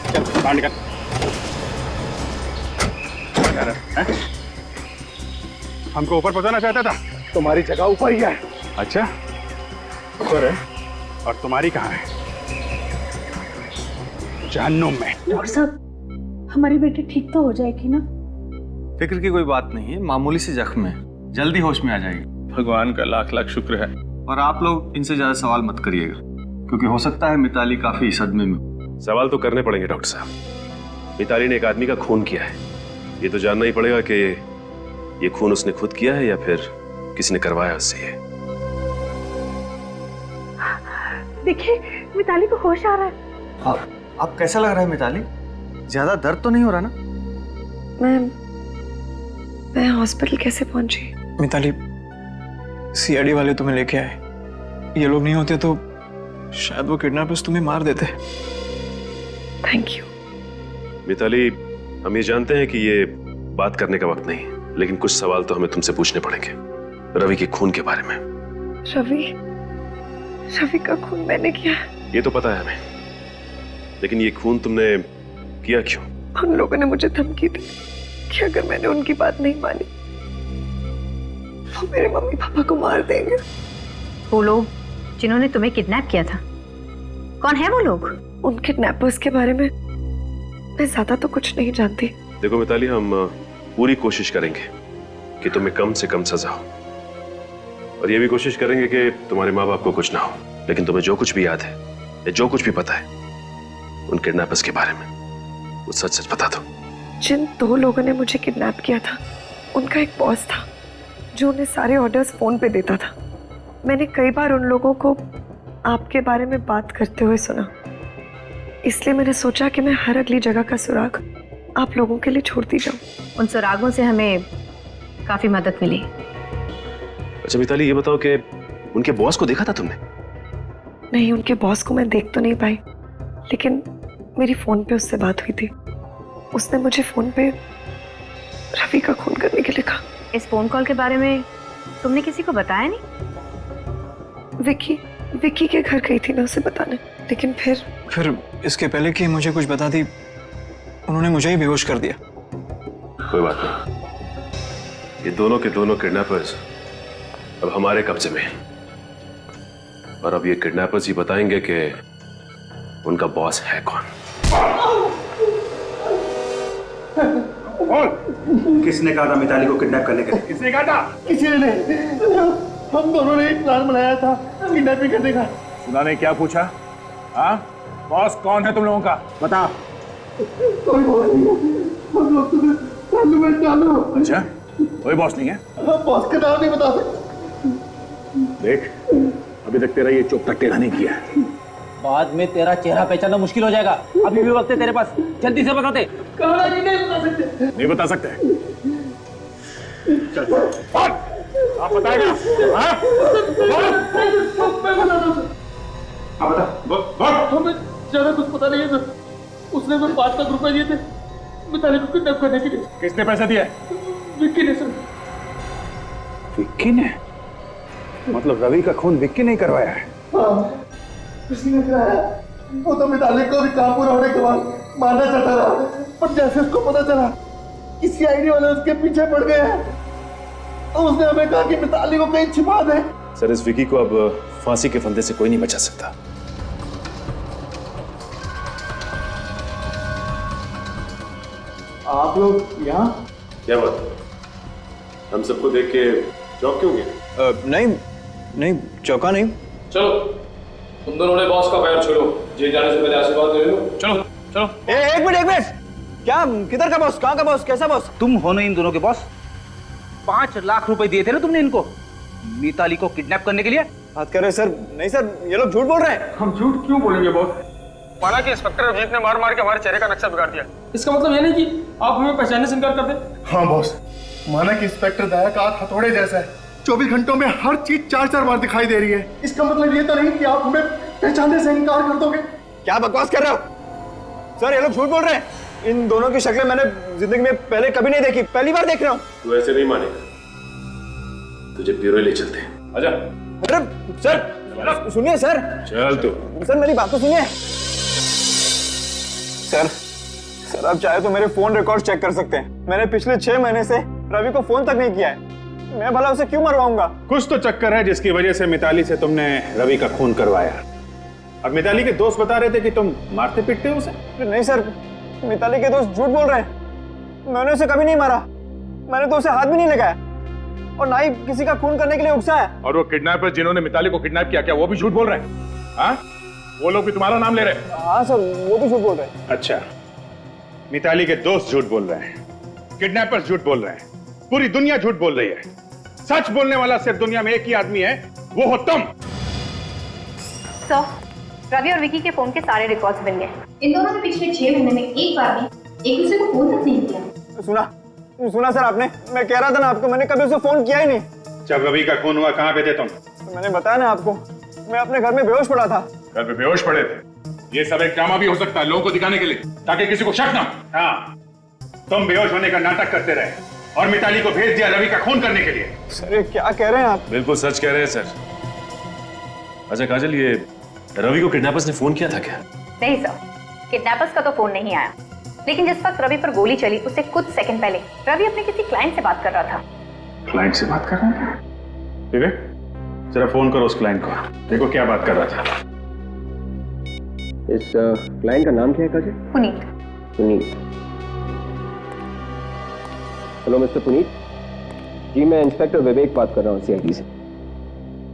I: चल, बाहर निकल। यार, हमको ऊपर पहुंचाना चाहता था? तुम्हारी जगह ऊपर ही है। अच्छा, ऊपर है? और तुम्हारी कहाँ है? जहन्नुम में।
M: डॉक्टर साहब, हमारी बेटी ठीक तो हो जाएगी ना?
R: फिक्र की कोई बात नहीं है, मामूली सी जख्म है, जल्दी होश में आ जाएगी। भगवान का लाख लाख शुक्र है। और आप लोग इनसे ज्यादा सवाल मत करिएगा, क्योंकि हो सकता है मिताली काफी सदमे में।
P: सवाल तो करने पड़ेंगे डॉक्टर साहब। मिताली ने एक आदमी का खून किया है, ये तो जानना ही पड़ेगा कि ये खून उसने खुद किया है या फिर किसी ने करवाया उससे। ये
M: देखिए, मिताली को होश आ रहा है।
R: आप कैसा लग रहा है मिताली? ज्यादा दर्द तो नहीं हो रहा ना?
H: मैं हॉस्पिटल कैसे पहुंची?
D: मिताली, सीआईडी वाले तुम्हें लेके आए। ये लोग नहीं होते तो शायद वो किडनैपर्स तुम्हें मार देते।
H: Thank you.
P: मिताली, हम ये जानते हैं कि ये बात करने का वक्त नहीं, लेकिन कुछ सवाल तो हमें तुमसे पूछने पड़ेंगे रवि के खून के बारे में।
H: रवि का खून मैंने किया?
P: ये तो पता है हमें, लेकिन ये खून तुमने किया क्यों?
H: उन लोगों ने मुझे धमकी दी कि अगर मैंने उनकी बात नहीं मानी तो मेरे मम्मी पापा को मार देंगे।
J: वो लोग जिन्होंने तुम्हें किडनैप किया था, कौन है वो लोग?
H: उन किडनैपर्स के बारे में मैं ज्यादा तो कुछ नहीं जानती।
P: देखो मिताली, हम पूरी कोशिश करेंगे कि तुम्हें कम से कम सजा हो, और ये भी कोशिश करेंगे कि तुम्हारे माँ बाप को कुछ ना हो। लेकिन तुम्हें जो कुछ भी याद है या जो कुछ भी पता है उन किडनैपर्स के बारे में, वो सच सच बता दो।
H: जिन 2 लोगों ने मुझे किडनैप किया था, उनका एक बॉस था जो उन्हें सारे ऑर्डर्स फोन पे देता था। मैंने कई बार उन लोगों को आपके बारे में बात करते हुए सुना, इसलिए मैंने सोचा कि मैं हर अगली जगह का सुराग आप लोगों के लिए छोड़ती जाऊं।
J: उन सुरागों से हमें काफी मदद मिली।
P: अच्छा मिताली, ये बताओ कि उनके बॉस को देखा था तुमने?
H: नहीं, उनके बॉस को मैं देख तो नहीं पाई, लेकिन मेरी फोन पे उससे बात हुई थी। उसने मुझे फोन पे रवि का खून करने के लिए कहा।
J: इस फोन कॉल के बारे में तुमने किसी को बताया नहीं?
H: विक्की के घर गई थी मैं उसे बताने, लेकिन फिर
D: इसके पहले कि मुझे कुछ बता दी, उन्होंने मुझे ही बेहोश कर दिया।
P: कोई बात नहीं, ये दोनों के दोनों किडनैपर्स अब हमारे कब्जे में हैं, और अब ये किडनैपर्स ही बताएंगे कि उनका बॉस है कौन।
B: किसने कहा था मिताली को किडनैप करने के लिए?
I: किसने कहा था? किसी ने नहीं, हम दोनों ने एक प्लान बनाया था किडनैपिंग करने का।
B: सुना ने क्या पूछा? हाँ, बॉस कौन है तुम लोगों का? बता।
I: कोई बॉस नहीं है, हम लोग तुम्हें मैं जानू।
C: अच्छा, कोई बॉस नहीं है?
I: बॉस का नाम नहीं बता सकते।
C: देख, अभी तक तेरा ये चोपटा टेढ़ा नहीं किया है।
E: बाद में तेरा चेहरा पहचानना मुश्किल हो जाएगा। अभी भी वक्त है तेरे पास, जल्दी से बता दे।
I: कहा नहीं बता सकते।
C: नहीं बता सकते? चल, आप बताएगा? हाँ?
I: आप बता। हमें ज्यादा कुछ पता नहीं है सर। उसने तो 5 लाख रुपए दिए थे मिताली को किडनैप करने के लिए।
C: किसने पैसा दिया?
I: विक्की ने सर।
C: विक्की ने? मतलब रवि का खून विक्की ने करवाया है?
I: हाँ, किसी ने कराया। वो तो मिताली को भी काम पूरा होने के बाद मारना चाहता रहा, पर जैसे उसको पता चला कि सीआईडी वाले उसके पीछे पड़ गए हैं, तो उसने हमें कहा कि मिताली को कहीं छिपा दे।
P: सर, इस विकी को अब फांसी के फंदे से कोई नहीं बचा सकता।
D: आप लोग यहाँ?
P: क्या बात? हम सबको देख के चौंक क्यों गए?
D: नहीं चौंका नहीं।
G: चलो, तुम दोनों ने बॉस का पैर छोड़ो। जेल जाने से पहले आशीर्वाद ले लो। चलो चलो।
D: एक मिनट। क्या? किधर का बॉस? कहाँ का बॉस? कैसा बॉस?
E: तुम हो ना इन दोनों के बॉस? 5 लाख रुपए दिए थे ना तुमने इनको मिताली को किडनैप करने के लिए?
D: बात कर रहे सर? नहीं सर, ये लोग झूठ बोल रहे हैं।
O: हम झूठ क्यों बोलेंगे बॉस? माना कि इंस्पेक्टर अभिजीत ने मार के हमारे चेहरे का नक्शा बिगाड़ दिया। इसका मतलब ये नहीं कि आप हमें पहचानने से इनकार कर दे।
I: हाँ बॉस, माना कि इंस्पेक्टर दया का हाथ हथौड़े जैसा है। 24 घंटों में हर चीज 4-4 बार दिखाई दे रही है। इसका मतलब ये तो नहीं कि आप हमें पहचानने से इनकार कर दोगे।
D: क्या बकवास कर रहे हो सर? ये लोग झूठ बोल रहे हैं। इन दोनों की शक्लें मैंने जिंदगी में पहले कभी नहीं देखी, पहली बार देख रहा हूँ।
P: तू ऐसे नहीं मानेगा, तुझे ब्यूरो ले चलते हैं। आजा।
D: अरे सर, सुनिए सर।
P: चल तू।
D: सर मेरी बात तो सुनिए। सर आप चाहे तो मेरे फोन रिकॉर्ड चेक कर सकते हैं। मैंने पिछले 6 महीने से रवि को फोन तक नहीं किया है। मैं भला उसे क्यों मरवाऊंगा?
B: कुछ तो चक्कर है जिसकी वजह से मिताली से तुमने रवि का खून करवाया। अब मिताली के दोस्त बता रहे थे कि तुम मारते पीटते हो उसे।
D: नहीं सर, मिताली के दोस्त झूठ बोल रहे हैं। मैंने उसे कभी नहीं मारा। मैंने तो उसे हाथ भी नहीं लगाया और ना ही किसी का खून करने के लिए उकसाया।
C: और वो किडनैपर जिन्होंने मिताली को किडनैप किया, क्या वो भी झूठ बोल रहे हैं? हाँ? वो लोग भी तुम्हारा नाम ले रहे हैं?
D: हाँ सर, वो भी झूठ बोल रहे हैं।
B: अच्छा, मिताली के दोस्त झूठ बोल रहे हैं, किडनैपर्स झूठ बोल रहे हैं, पूरी दुनिया झूठ बोल रही है। सच बोलने वाला सिर्फ दुनिया में एक ही आदमी है, वो हो तुम।
J: सर, रवि और विकी के फोन के सारे रिकॉर्ड्स मिल गए। इन दोनों ने पिछले 6 महीने में एक बार भी एक दूसरे को फोन तक नहीं किया।
D: सुना सर आपने? मैं कह रहा था ना आपको, मैंने कभी उसे फोन किया ही नहीं।
B: जब रवि का खून हुआ कहाँ पे थे तुम?
D: तो मैंने बताया ना आपको, मैं अपने घर में बेहोश पड़ा था।
C: घर पे बेहोश पड़े थे? ये सब एक ड्रामा भी हो सकता है लोगों को दिखाने के लिए, ताकि किसी को शक ना।
B: हाँ, तुम बेहोश होने का नाटक करते रहे और मिताली को भेज दिया रवि का खून करने के लिए।
D: सर ये क्या कह रहे हैं आप?
P: बिल्कुल सच कह रहे हैं सर। अच्छा काजल, ये रवि को किडनैपर्स ने फोन किया था क्या?
J: नहीं सर, किडनैपर्स का तो फोन नहीं आया, लेकिन जिस वक्त रवि पर गोली चली उससे कुछ सेकंड पहले रवि अपने किसी क्लाइंट से बात कर रहा था।
B: क्लाइंट से बात कर रहा था? ठीक है, जरा फोन करो उस क्लाइंट को, देखो क्या बात कर रहा था।
L: इस क्लाइंट का नाम क्या है काजल? पुनीत। हेलो मिस्टर पुनीत जी, मैं इंस्पेक्टर विवेक बात कर रहा हूँ सीआईडी से।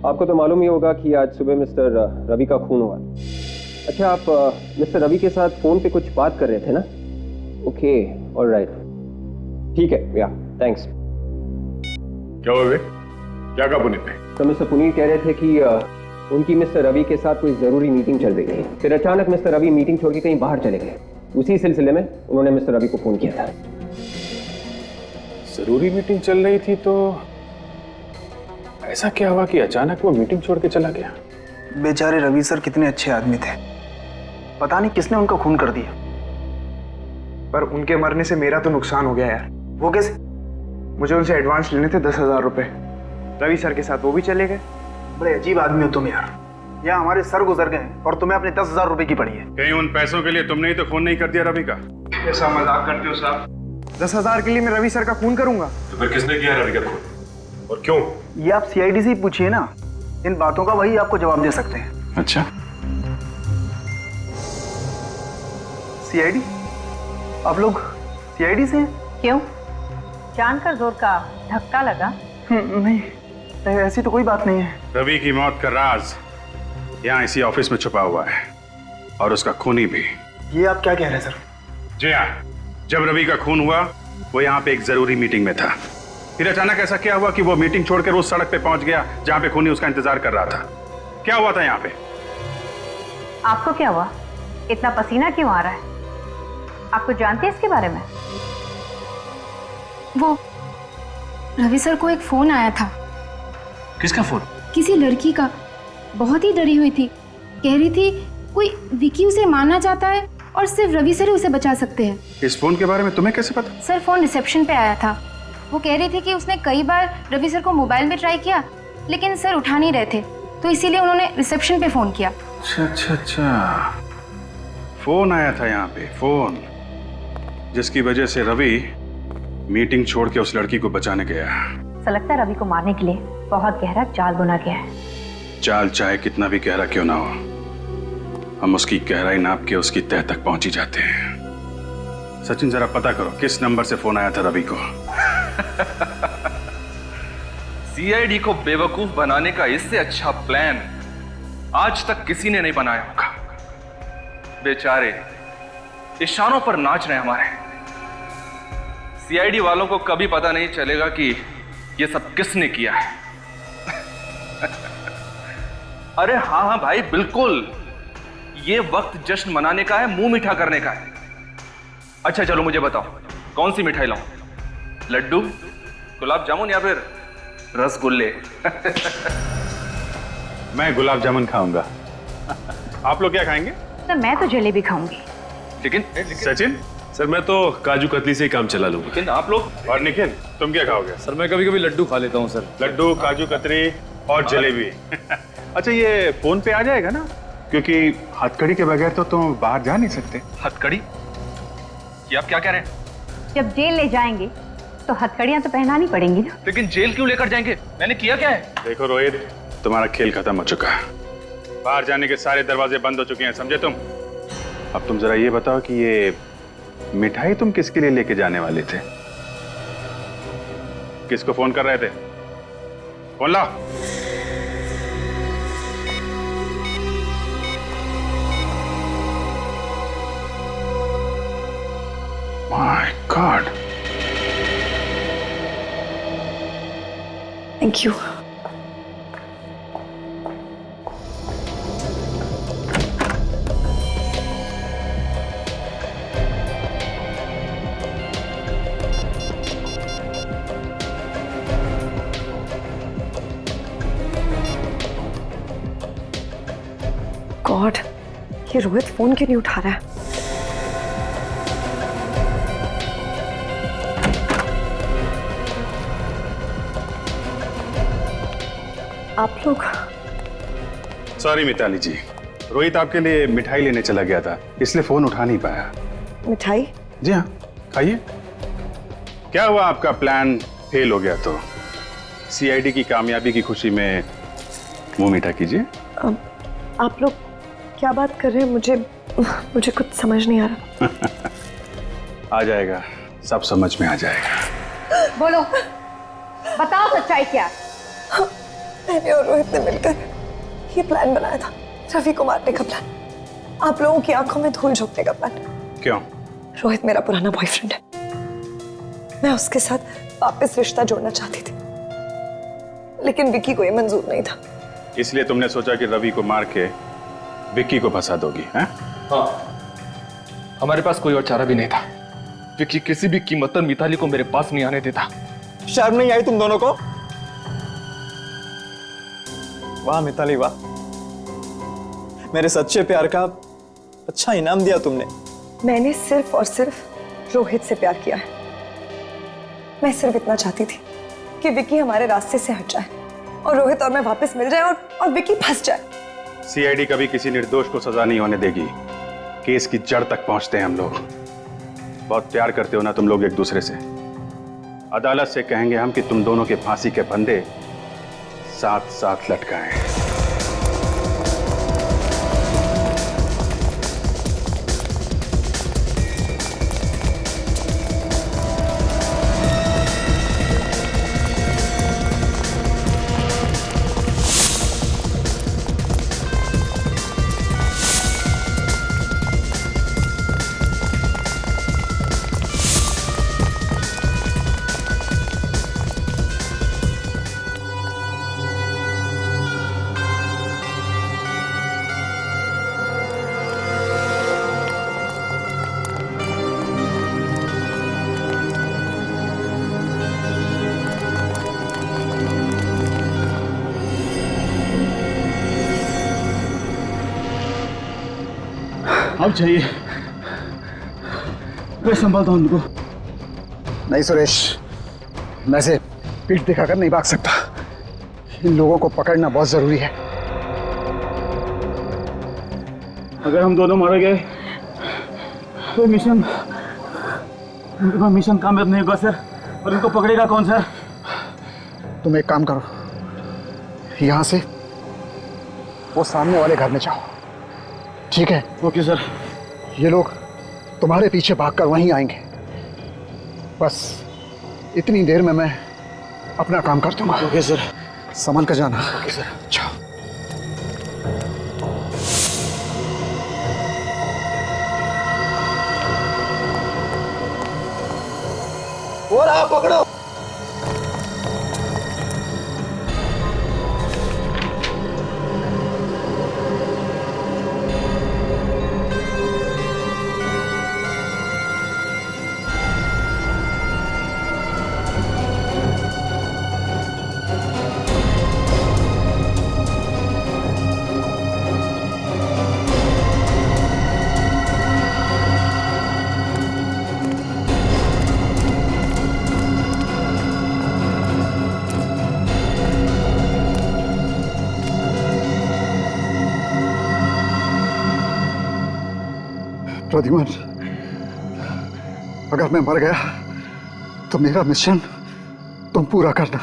L: आपको तो मालूम ही होगा कि आज सुबह मिस्टर रवि का खून हुआ। अच्छा, आप मिस्टर रवि के साथ फोन पे कुछ बात कर रहे थे ना? ओके, ऑलराइट, ठीक है, या थैंक्स।
C: क्या हुआ विवेक? क्या कहा पुनीत ने?
L: तो मिस्टर पुनीत कह रहे थे कि उनकी मिस्टर रवि के साथ कोई जरूरी मीटिंग चल रही थी, फिर अचानक मिस्टर रवि मीटिंग छोड़ के कहीं बाहर चले गए। उसी सिलसिले में उन्होंने मिस्टर रवि को फोन किया था।
B: जरूरी मीटिंग चल रही थी तो ऐसा क्या हुआ कि अचानक वो मीटिंग छोड़ के चला गया?
D: बेचारे रवि सर कितने अच्छे आदमी थे, पता नहीं किसने उनका खून कर दिया। पर उनके मरने से मेरा तो नुकसान हो गया यार। वो कैसे? मुझे उनसे एडवांस लेने थे 10,000 रुपए, रवि सर के साथ वो भी चले गए। बड़े अजीब आदमी हो तुम यार। यहाँ हमारे सर गुजर गए और तुम्हें अपने 10,000 रुपए की पड़ी है।
B: कहीं उन पैसों के लिए तुमने ही तो खून नहीं कर दिया रवि का?
I: ऐसा मजाक करते हो साहब?
D: 10,000 के लिए मैं रवि सर का खून करूंगा?
P: तो फिर किसने किया रवि का खून और क्यों?
D: ये आप सीआईडी से ही पूछिए ना, इन बातों का वही आपको जवाब दे सकते हैं।
B: अच्छा,
D: सीआईडी? आप लोग सीआईडी से हैं?
J: क्यों, जानकर जोर का धक्का लगा?
D: नहीं, ऐसी तो कोई बात नहीं है।
B: रवि की मौत का राज यहाँ इसी ऑफिस में छुपा हुआ है और उसका खूनी भी।
D: ये आप क्या कह रहे हैं सर?
B: जी हाँ, जब रवि का खून हुआ वो यहाँ पे एक जरूरी मीटिंग में था। फिर अचानक ऐसा क्या हुआ कि वो मीटिंग छोड़कर उस सड़क पे पहुंच गया जहां पे खूनी उसका इंतजार कर रहा था? क्या हुआ था यहाँ पे?
J: आपको क्या हुआ? इतना पसीना क्यों आ रहा है? आपको जानते हैं इसके बारे में?
S: वो रवि सर को एक फोन आया था।
G: किसका फोन?
S: किसी लड़की का। बहुत ही डरी हुई थी, कह रही थी कोई विकी उसे मारना चाहता है और सिर्फ रवि सर ही उसे बचा सकते हैं।
B: इस फोन के बारे में तुम्हें कैसे पता?
S: सर फोन रिसेप्शन पे आया था। वो कह रही थी कि उसने कई बार रवि सर को मोबाइल में ट्राई किया लेकिन सर उठा नहीं रहे थे, तो इसीलिए उन्होंने रिसेप्शन पे फोन किया।
B: अच्छा, फोन आया था यहाँ पे, फोन जिसकी वजह से रवि मीटिंग छोड़ के उस लड़की को बचाने गया।
J: ऐसा लगता है रवि को मारने के लिए बहुत गहरा जाल बुना गया है।
B: चाल चाहे कितना भी गहरा क्यों ना हो, हम उसकी गहराई नाप के उसकी तह तक पहुंच ही जाते हैं। सचिन, जरा पता करो किस नंबर से फोन आया था रवि को।
T: सीआईडी को बेवकूफ बनाने का इससे अच्छा प्लान आज तक किसी ने नहीं बनाया होगा। बेचारे इशारों पर नाच रहे हमारे। सीआईडी वालों को कभी पता नहीं चलेगा कि ये सब किसने किया है। अरे हाँ हाँ भाई, बिल्कुल, ये वक्त जश्न मनाने का है, मुंह मीठा करने का है। अच्छा चलो मुझे बताओ, कौन सी मिठाई लाऊं? लड्डू, गुलाब जामुन या फिर रसगुल्ले?
B: मैं गुलाब जामुन खाऊंगा। आप लोग क्या खाएंगे?
J: तो मैं तो जलेबी खाऊंगी।
T: लेकिन
P: सचिन सर, मैं तो काजू कतली से ही काम चला लूंगा।
T: लेकिन आप लोग?
B: और निखिल, तुम क्या खाओगे?
G: सर मैं कभी कभी लड्डू खा लेता हूँ सर।
B: लड्डू, काजू कतरी और जलेबी। अच्छा, ये फोन पे आ जाएगा ना? क्योंकि हथकड़ी के बगैर तो तुम बाहर जा नहीं सकते।
T: हथकड़ी? ये आप क्या कह रहे हैं?
J: जब जेल ले जाएंगे तो हथकड़ियां तो पहनानी पड़ेंगी ना।
T: लेकिन जेल क्यों लेकर जाएंगे? मैंने किया क्या है?
B: देखो रोहित, तुम्हारा खेल खत्म हो चुका है। बाहर जाने के सारे दरवाजे बंद हो चुके हैं, समझे तुम? अब तुम जरा ये बताओ कि ये मिठाई तुम किसके लिए लेके जाने वाले थे? किसको फोन कर रहे थे? फोन लाओ। My God.
H: Thank you. God, ये रोहित फोन क्यों नहीं उठा रहा है? आप लोग?
B: सॉरी मिताली जी, रोहित आपके लिए मिठाई लेने चला गया था, इसलिए फोन उठा नहीं पाया।
H: मिठाई?
B: जी हाँ, खाइए। क्या हुआ, आपका प्लान फेल हो गया तो सीआईडी की कामयाबी की खुशी में मुंह मीठा कीजिए।
H: आप लोग क्या बात कर रहे हैं? मुझे कुछ समझ नहीं आ रहा।
B: आ जाएगा, सब समझ में आ जाएगा।
J: बोलो, बताओ सच्चाई क्या?
H: मैंने और रोहित ने मिलकर ये प्लान बनाया था, रवि को मारने का प्लान, आप लोगों की आंखों में धूल झोंकने का प्लान।
B: क्यों?
H: रोहित मेरा पुराना बॉयफ्रेंड है, मैं उसके साथ वापस रिश्ता जोड़ना चाहती थी, लेकिन विक्की को ये मंजूर नहीं था।
B: इसलिए तुमने सोचा कि रवि को मार के विक्की को फंसा दोगी, हैं?
T: हाँ, हमारे पास कोई और चारा भी नहीं था। विक्की किसी भी कीमत पर मिताली को मेरे पास नहीं आने देता।
D: शर्म नहीं आई तुम दोनों को? वाह मिताली वाह, मेरे सच्चे प्यार का अच्छा इनाम दिया तुमने।
H: मैंने सिर्फ और सिर्फ रोहित से प्यार किया है। मैं सिर्फ इतना चाहती थी कि विक्की हमारे रास्ते से हट जाए और रोहित और मैं वापस मिल जाए और विक्की फंस जाए।
B: सीआईडी कभी किसी निर्दोष को सजा नहीं होने देगी। केस की जड़ तक पहुंचते हैं हम लोग। बहुत प्यार करते हो ना तुम लोग एक दूसरे से। अदालत से कहेंगे हम कि तुम दोनों के फांसी के फंदे साथ साथ लटकाएं।
Q: अब चाहिए, मैं संभालता हूं उनको। नहीं सुरेश, मैं से पीठ दिखाकर नहीं भाग सकता। इन लोगों को पकड़ना बहुत जरूरी है। अगर हम दोनों मारे गए तो मिशन कामयाब नहीं होगा सर। और इनको पकड़ेगा कौन सर? तुम एक काम करो, यहां से वो सामने वाले घर में जाओ, ठीक है? Okay sir. ये लोग तुम्हारे पीछे भागकर वहीं आएंगे। बस इतनी देर में मैं अपना काम कर दूंगा। Okay sir. संभल कर जाना। Okay sir. जाओ। और आप पकड़ो। प्रद्युमन, अगर मैं मर गया तो मेरा मिशन तुम पूरा करना।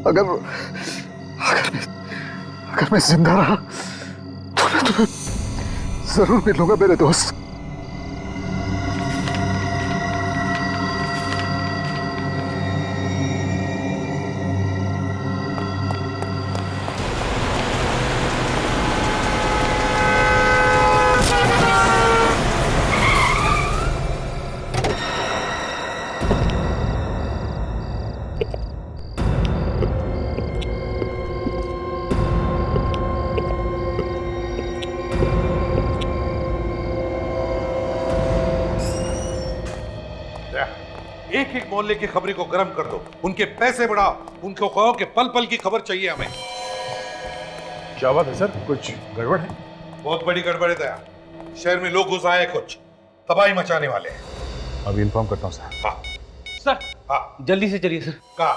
Q: अगर मैं जिंदा रहा तो मैं तुम्हें जरूर मिलूंगा मेरे दोस्त।
U: एक एक मोहल्ले की खबरें को गर्म कर दो, उनके पैसे बढ़ाओ, उनको कहो कि पल पल की खबर चाहिए हमें।
C: क्या बात है सर, कुछ गड़बड़ है?
U: बहुत बड़ी गड़बड़ है दया। शहर में लोग घुस आए, कुछ तबाही मचाने वाले हैं।
C: अभी इन्फॉर्म करता हूँ सर।
U: हाँ
E: सर। हाँ जल्दी से चलिए सर।
U: कहा?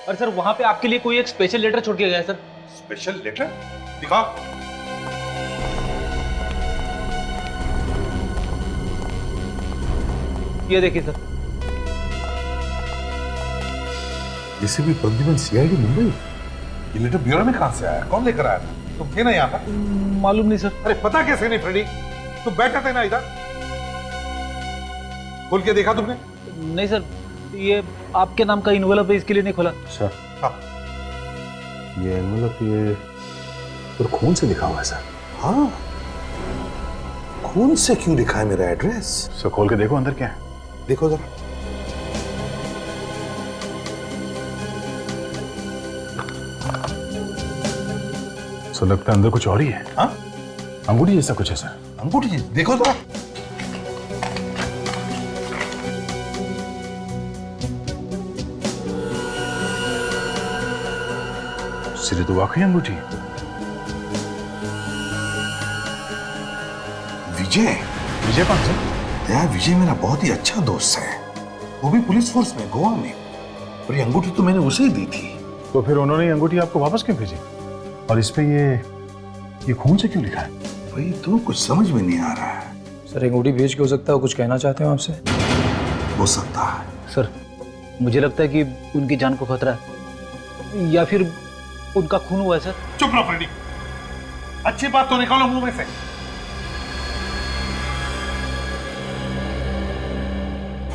E: अरे सर वहां पे आपके लिए कोई एक स्पेशल लेटर छोड़ के गया है सर।
U: Special letter? दिखा।
E: ये देखिए सर।
U: इसे भी प्रद्युमन सीआईडी मुंबई। ये लेटर ब्यूरो में कहां से आया? कौन लेकर आया था? तुम थे ना यहाँ पर?
E: मालूम नहीं सर।
U: अरे पता कैसे नहीं फ्रेडी? तुम बैठे थे ना इधर? खोल के देखा तुमने?
E: नहीं सर, ये आपके नाम का इन्वेलप है, इसके लिए नहीं खोला।
C: सर हाँ। ये एनवेलप ये तो खून से लिखा हुआ है सर।
U: हाँ, खून से क्यों लिखा है मेरा एड्रेस?
C: सर खोल के देखो अंदर क्या है।
U: देखो जरा।
C: सर लगता है अंदर कुछ और ही है।
U: हाँ?
C: अंगूठी जैसा कुछ है सर।
U: अंगूठी? देखो जरा।
C: सिरे तो वाकई अंगूठी।
U: विजय।
C: विजय कौन सर?
U: दया, विजय मेरा बहुत ही अच्छा दोस्त है, वो भी पुलिस फोर्स में गोवा में। और ये अंगूठी तो मैंने उसे ही दी थी।
C: तो फिर उन्होंने ये अंगूठी आपको वापस क्यों भेजी? और इस पे ये खून से क्यों लिखा है?
U: भाई तो कुछ समझ में नहीं आ रहा है।
G: सर अंगूठी भेज के हो सकता है कुछ कहना चाहते हो आपसे?
U: हो सकता है
E: सर। मुझे लगता है कि उनकी जान को खतरा है, या फिर उनका खून हुआ है सर।
U: चुप रहो फ्रेडी, अच्छी बात तो निकालो मुंह में से।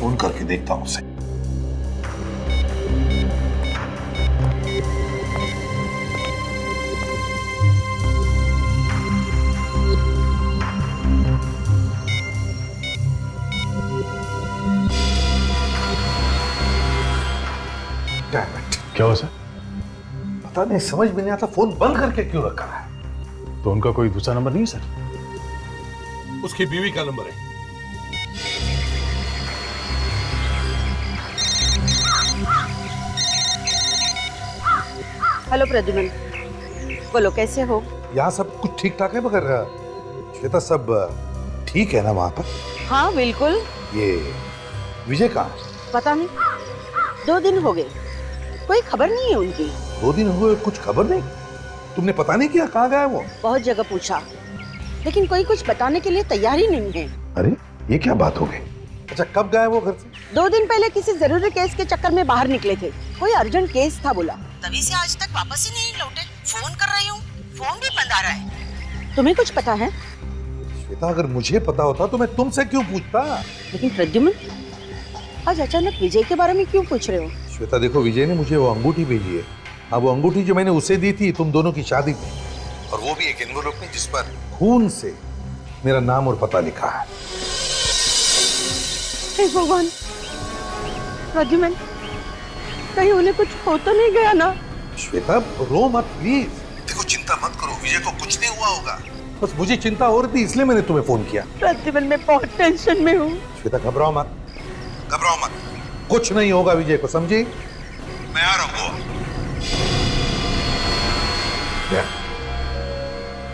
U: फोन करके देखता हूं उसे।
C: क्या हुआ सर?
U: पता नहीं, समझ में नहीं आता फोन बंद करके क्यों रखा है।
C: तो उनका कोई दूसरा नंबर नहीं है सर?
U: उसकी बीवी का नंबर है।
M: हेलो प्रद्युमन, बोलो कैसे हो?
U: यहाँ सब कुछ ठीक ठाक है, मगर श्वेता सब ठीक है ना वहां पर?
M: हाँ बिल्कुल।
U: ये विजय कहाँ है?
M: पता नहीं, 2 दिन हो गए, कोई खबर नहीं है उनकी।
U: 2 दिन हुए कुछ खबर नहीं? तुमने पता नहीं किया कहाँ गया वो?
M: बहुत जगह पूछा, लेकिन कोई कुछ बताने के लिए तैयार ही नहीं है।
U: अरे ये क्या बात हो गई? अच्छा कब गए वो घर से?
M: 2 दिन पहले किसी जरूरी केस के चक्कर में बाहर निकले थे, कोई अर्जेंट केस था बोला, तभी से आज तक वापस ही नहीं लौटे। फोन कर रही हूँ, फोन भी बंद आ रहा है। तुम्हें कुछ पता है?
U: श्वेता अगर मुझे पता होता तो मैं तुमसे क्यों पूछता?
M: लेकिन प्रद्युम्न, आज अचानक विजय के बारे में क्यों पूछ रहे हो?
U: श्वेता देखो, विजय ने मुझे वो अंगूठी भेजी है। अब वो अंगूठी जो मैंने उसे दी थी तुम दोनों की शादी में, और वो भी एक एनवेलप में जिस पर खून से मेरा नाम और पता लिखा है।
M: हे भगवान, प्रद्युम्न, कहीं उन्हें कुछ हो तो नहीं गया ना?
U: श्वेता रो मत प्लीज। देखो चिंता मत करो, विजय को कुछ नहीं हुआ होगा। बस मुझे चिंता हो रही थी इसलिए मैंने तुम्हें फोन किया।
M: प्रद्युम्न, मैं बहुत टेंशन में हूँ।
U: श्वेता घबराओ मत, घबराओ मत, कुछ नहीं होगा विजय को, समझी? मैं आ रहा हूँ।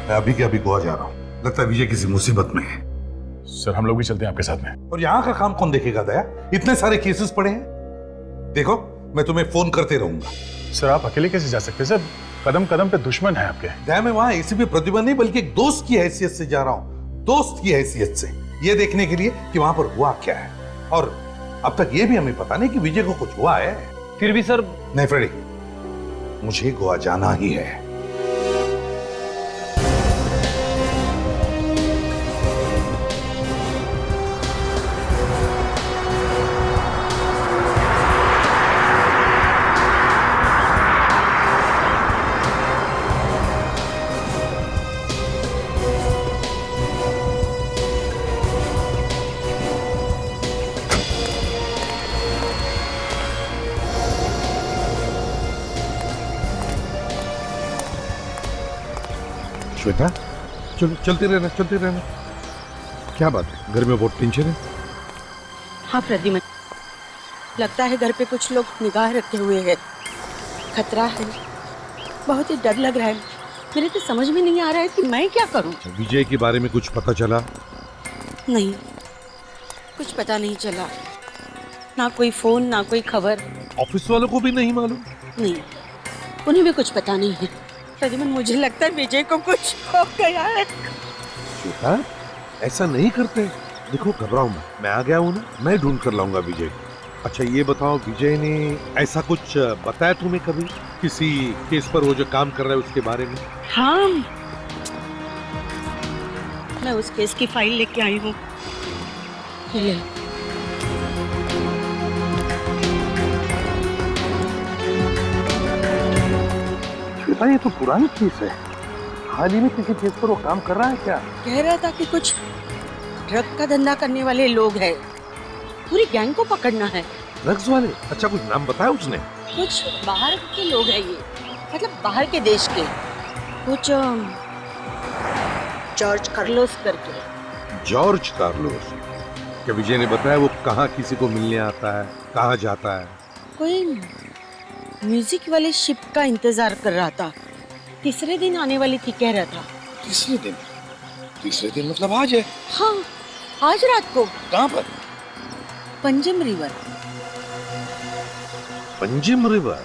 U: मैं अभी के अभी गोवा जा रहा हूँ, लगता है विजय किसी मुसीबत में है।
C: सर हम लोग भी चलते हैं आपके साथ में।
U: और यहाँ का काम कौन देखेगा दया? इतने सारे केसेस पड़े हैं। देखो मैं तुम्हें फोन करते रहूंगा।
C: सर आप अकेले कैसे जा सकते हैं सर? कदम कदम पे दुश्मन है आपके।
U: दया मैं वहां एसीपी प्रद्युम्न नहीं बल्कि एक दोस्त की हैसियत से जा रहा हूँ, दोस्त की हैसियत से, ये देखने के लिए कि वहां पर हुआ क्या है। और अब तक ये भी हमें पता नहीं कि विजय को कुछ हुआ है।
E: फिर भी सर।
U: नहीं फ्रेडी, मुझे गोवा जाना ही है। श्वेता चलो, चलते रहना, चलते रहना। क्या बात है, घर में बहुत टेंशन है?
M: हाँ प्रद्युम्न, लगता है घर पे कुछ लोग निगाह रखे हुए हैं, खतरा है, बहुत ही डर लग रहा है। मेरे तो समझ में नहीं आ रहा है कि मैं क्या करूं।
U: विजय के बारे में कुछ पता चला?
M: नहीं, कुछ पता नहीं चला, ना कोई फोन ना कोई खबर।
U: ऑफिस वालों को भी नहीं मालूम?
M: नहीं, उन्हें भी कुछ पता नहीं है। प्रद्युम्न, मुझे लगता है विजय को कुछ हो गया है।
U: श्वेता ऐसा नहीं करते, देखो घबराओ मत, मैं आ गया हूँ ना, मैं ढूंढ कर लाऊंगा विजय को। अच्छा ये बताओ, विजय ने ऐसा कुछ बताया तुम्हें कभी किसी केस पर, वो जो काम कर रहा है उसके बारे में?
M: हाँ, मैं उस केस की फाइल लेके आई हूँ। ले।
U: श्वेता ये तो पुरानी केस है, हाल ही में किसी केस पर वो काम कर रहा है क्या?
M: कह रहा था कि कुछ ड्रग का धंधा करने वाले लोग हैं, पूरी गैंग को पकड़ना है।
U: ड्रग्स वाले? अच्छा कुछ नाम बताया उसने?
M: कुछ बाहर के लोग हैं ये, मतलब बाहर के देश के, कुछ जॉर्ज कार्लोस करके।
U: George Carlos? क्या विजय ने बताया वो कहाँ किसी को मिलने आता है, कहाँ जाता है?
M: कोई म्यूजिक वाले शिप का इंतजार कर रहा था, तीसरे दिन आने वाली थी कह रहा था।
U: तीसरे दिन? तीसरे दिन मतलब आज है?
M: हाँ, आज रात को।
U: कहाँ पर?
M: Panjim river.
U: Panjim river?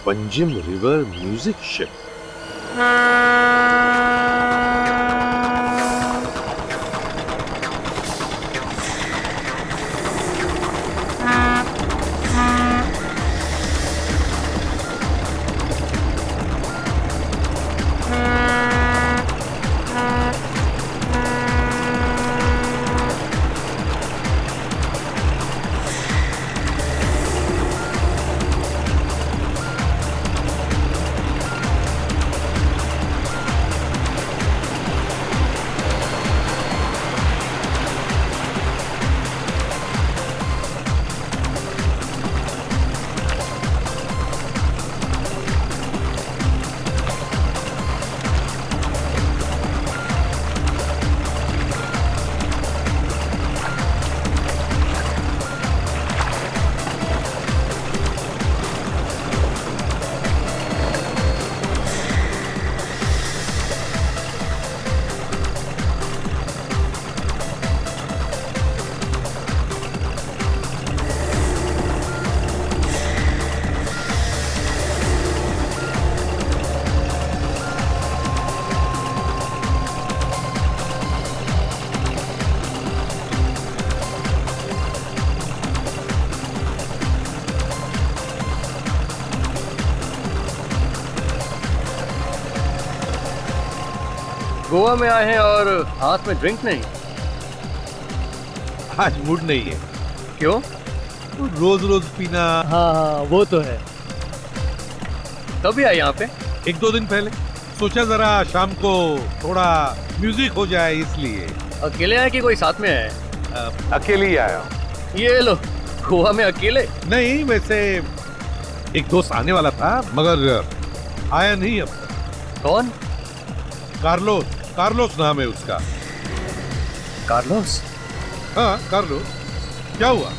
U: Panjim river music ship?
A: Goa में आए हैं और हाथ में ड्रिंक नहीं?
U: आज मूड नहीं है।
A: क्यों?
U: रोज रोज पीना।
A: हाँ वो तो है। कभी आए यहाँ पे?
U: 1-2 दिन पहले। सोचा जरा शाम को थोड़ा म्यूजिक हो जाए इसलिए।
A: अकेले आए कि कोई साथ में आए?
U: अकेले ही आया।
A: ये लो, गोवा में अकेले?
U: नहीं, वैसे एक दोस्त आने वाला था मगर आया नहीं अब तक।
A: कौन?
U: कार्लोस। कार्लोस नाम है उसका।
A: कार्लोस?
U: हाँ कार्लोस। क्या हुआ?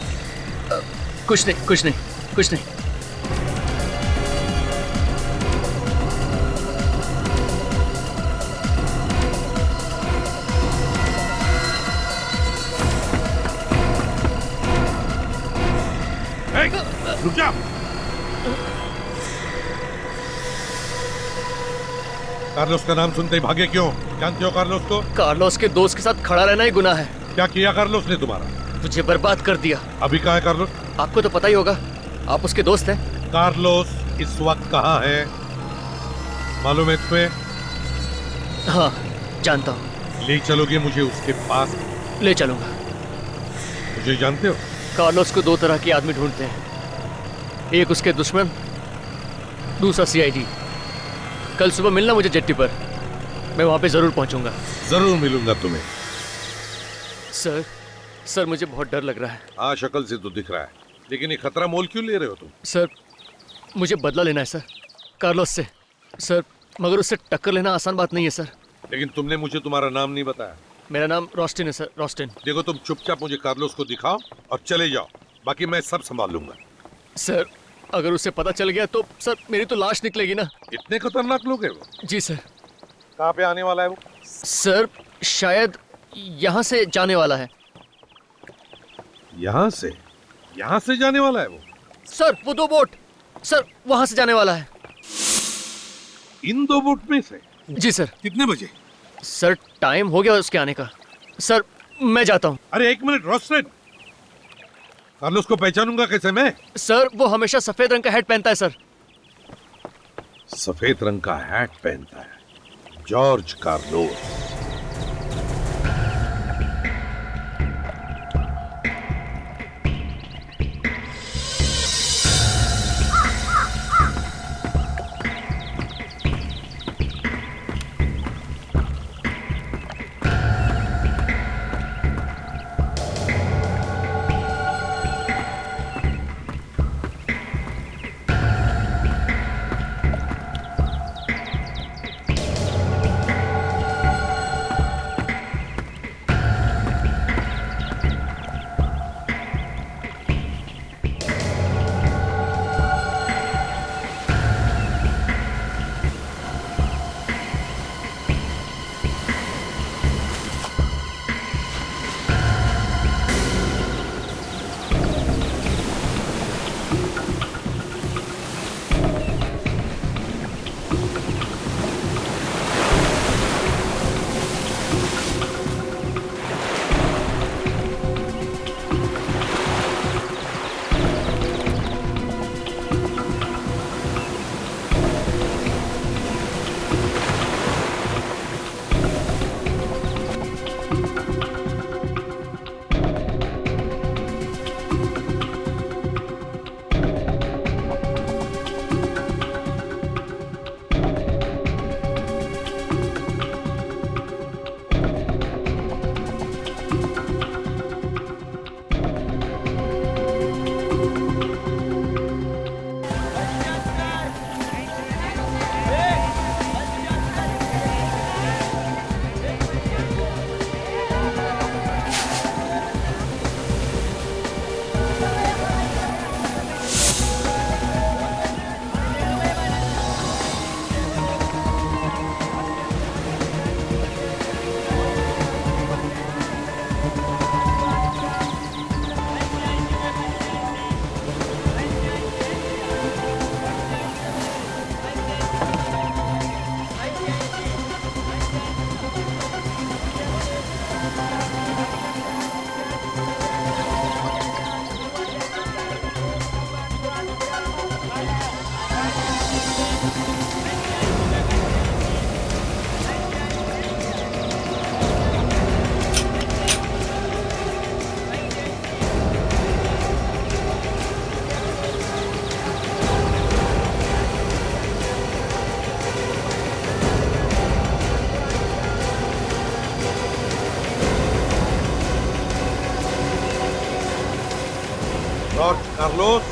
A: कुछ नहीं कुछ नहीं कुछ नहीं।
U: रुक जा। कार्लोस का नाम सुनते ही भागे क्यों? जानते हो कार्लोस को?
A: कार्लोस के दोस्त के साथ खड़ा रहना ही गुनाह है।
U: क्या किया कार्लोस ने तुम्हारा?
A: मुझे बर्बाद कर दिया।
U: अभी कहाँ है कार्लोस?
A: आपको तो पता ही होगा, आप उसके दोस्त हैं।
U: कार्लोस इस वक्त कहाँ है मालूम है तुम्हें?
A: हाँ जानता हूँ।
U: ले चलोगे मुझे उसके पास?
A: ले चलूंगा।
U: मुझे जानते हो?
A: कार्लोस को 2 तरह के आदमी ढूंढते हैं, एक उसके दुश्मन, दूसरा सीआईडी। कल सुबह मिलना मुझे जेट्टी पर, मैं वहां पे जरूर पहुंचूंगा।
U: जरूर मिलूंगा तुम्हें।
A: सर मुझे बहुत डर लग रहा है।
U: हाँ शक्ल से तो दिख रहा है, लेकिन ये खतरा मोल क्यों ले रहे हो तुम?
A: सर मुझे बदला लेना है सर, कार्लोस से। सर मगर उससे टक्कर लेना आसान बात नहीं है सर।
U: लेकिन तुमने मुझे तुम्हारा नाम नहीं बताया।
A: मेरा नाम रोस्टिन है सर, रोस्टिन।
U: देखो तुम चुपचाप मुझे कार्लोस को दिखाओ और चले जाओ, बाकी मैं सब संभाल लूंगा।
A: सर अगर उसे पता चल गया तो सर मेरी तो लाश निकलेगी ना।
U: इतने खतरनाक लोग हैं वो?
A: जी सर।
U: कहाँ पे आने वाला है वो?
A: सर शायद यहाँ से जाने वाला है।
U: यहाँ से जाने वाला है वो?
A: सर वो 2 बोट, सर वहां से जाने वाला है।
U: इन 2 बोट में से?
A: जी सर।
U: कितने बजे?
A: सर टाइम हो गया उसके आने का। सर मैं जाता हूँ।
U: अरे 1 मिनट रोस्टेड, कार्लोस को पहचानूंगा कैसे मैं?
A: सर वो हमेशा सफेद रंग का हैट पहनता है सर।
U: सफेद रंग का हैट पहनता है? George Carlos. कार्लोस,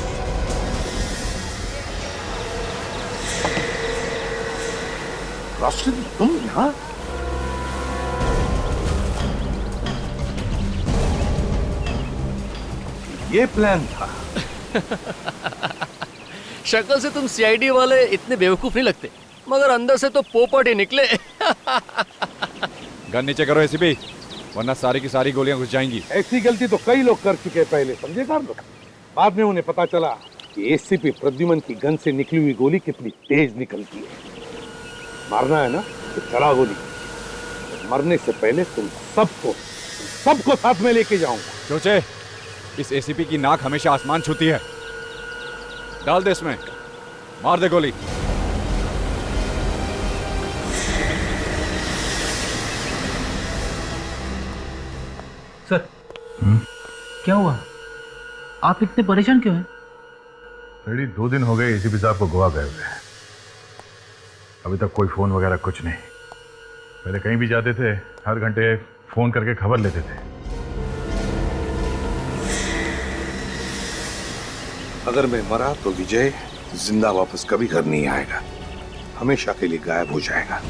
U: राशिद तुम यहाँ? ये प्लान था।
A: शक्ल से तुम सीआईडी वाले इतने बेवकूफ नहीं लगते, मगर अंदर से तो पोपट ही निकले।
F: गन नीचे करो एसीपी, वरना सारी की सारी गोलियां घुस जाएंगी।
U: ऐसी गलती तो कई लोग कर चुके हैं पहले, समझे कार्लोस? बाद में उन्हें पता चला कि एसीपी प्रद्युमन की गन से निकली हुई गोली कितनी तेज निकलती है। मारना है ना तो चला गोली। मरने से पहले तुम सबको साथ में लेके जाऊंगा।
F: सोचे, इस एसीपी की नाक हमेशा आसमान छूती है। डाल दे इसमें, मार दे गोली।
E: सर, क्या हुआ? आप इतने परेशान क्यों हैं?
C: रेडी 2 दिन हो गए एसीपी साहब को गोवा गए हुए। अभी तक कोई फोन वगैरह कुछ नहीं। पहले कहीं भी जाते थे, हर घंटे फोन करके खबर लेते थे।
U: अगर मैं मरा तो विजय जिंदा वापस कभी घर नहीं आएगा, हमेशा के लिए गायब हो जाएगा।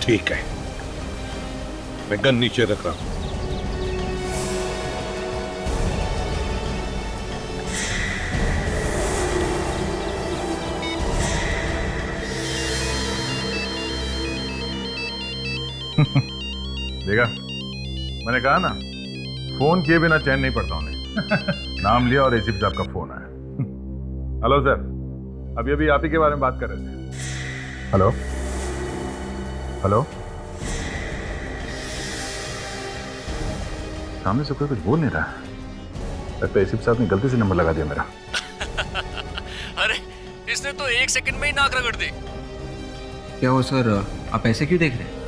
U: ठीक है, मैं गन नीचे रख रहा हूं।
C: देखा, मैंने कहा ना, फोन किए बिना चैन नहीं पड़ता उन्हें। नाम लिया और एसीपी साहब का फोन आया। हेलो सर, अभी अभी आप ही के बारे में बात कर रहे थे। हेलो हेलो, सामने से कोई कुछ बोल नहीं रहा। लगता है एसीपी साहब ने गलती से नंबर लगा दिया मेरा।
A: अरे, इसने तो 1 सेकंड में ही नाक रगड़ दी।
L: क्या हो सर, आप ऐसे क्यों देख रहे हैं?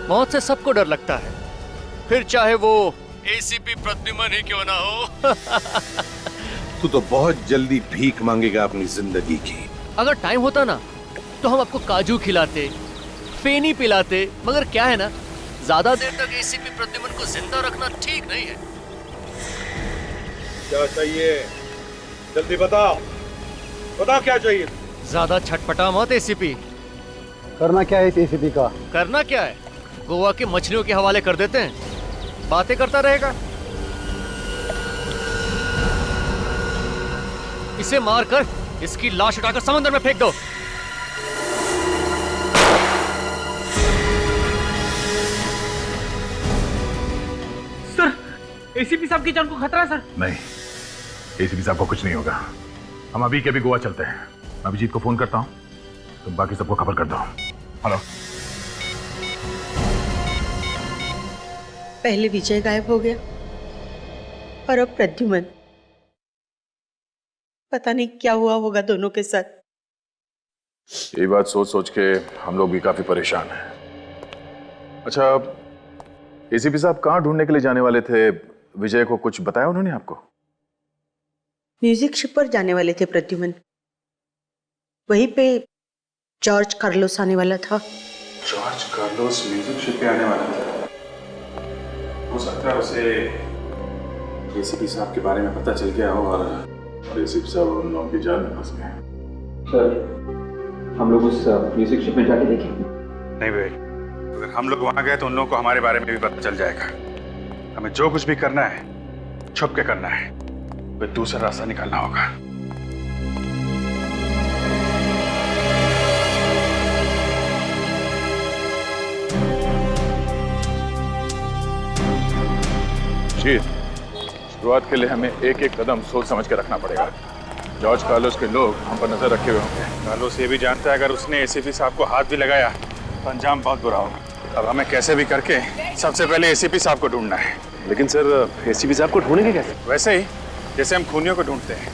A: मौत से सबको डर लगता है, फिर चाहे वो एसीपी प्रद्युमन ही क्यों ना हो।
U: तू तो बहुत जल्दी भीख मांगेगा अपनी जिंदगी की।
A: अगर टाइम होता ना तो हम आपको काजू खिलाते, फेनी पिलाते, मगर क्या है ना, ज्यादा देर तक एसीपी प्रद्युमन को जिंदा रखना ठीक नहीं है।
U: क्या चाहिए? जल्दी बताओ, बताओ क्या चाहिए?
A: ज्यादा छटपटा मत एसीपी।
K: करना क्या है इस एसीपी का?
A: करना क्या है, गोवा की मछलियों के हवाले कर देते हैं, बातें करता रहेगा। इसे मारकर इसकी लाश उठाकर समंदर में फेंक दो।
E: सर, एसीपी साहब की जान को खतरा है सर।
C: नहीं, एसीपी साहब को कुछ नहीं होगा। हम अभी के अभी गोवा चलते हैं। अभिजीत को फोन करता हूं, तुम बाकी सबको खबर कर दो। हेलो।
M: पहले विजय गायब हो गया और अब प्रद्युमन। पता नहीं क्या हुआ होगा दोनों के साथ।
C: ये बात सोच सोच के हम लोग भी काफी परेशान हैं। अच्छा, एसीपी साहब कहाँ ढूंढने के लिए जाने वाले थे? विजय को कुछ बताया उन्होंने आपको?
M: म्यूजिक शिप पर जाने वाले थे प्रद्युमन। वहीं पे जॉर्ज कार्लोस आने वाला था।
B: जॉर्ज कार्लोस म्यूजिक शिप पे आने वाला था? हो सकता है उसे एसीपी साहब के बारे में पता चल गया हो और एसीपी साहब उन लोगों की जान में फंस गए।
L: सर, हम लोग उस म्यूजिक शिप में जाके देखें?
B: नहीं भाई, अगर हम लोग वहां गए तो उन लोगों को हमारे बारे में भी पता चल जाएगा। हमें जो कुछ भी करना है छुप के करना है, कोई दूसरा रास्ता निकालना होगा।
C: शुरुआत के लिए हमें एक एक कदम सोच समझ के रखना पड़ेगा। जॉर्ज कार्लोस के लोग हम पर नजर रखे हुए होंगे।
B: कार्लोस ये भी जानता है अगर उसने एसीपी साहब को हाथ भी लगाया तो अंजाम बहुत बुरा होगा। अब हमें कैसे भी करके सबसे पहले एसीपी साहब को ढूंढना है।
P: लेकिन सर, एसीपी साहब को ढूंढेंगे कैसे?
B: वैसे ही जैसे हम खूनियों को ढूंढते हैं,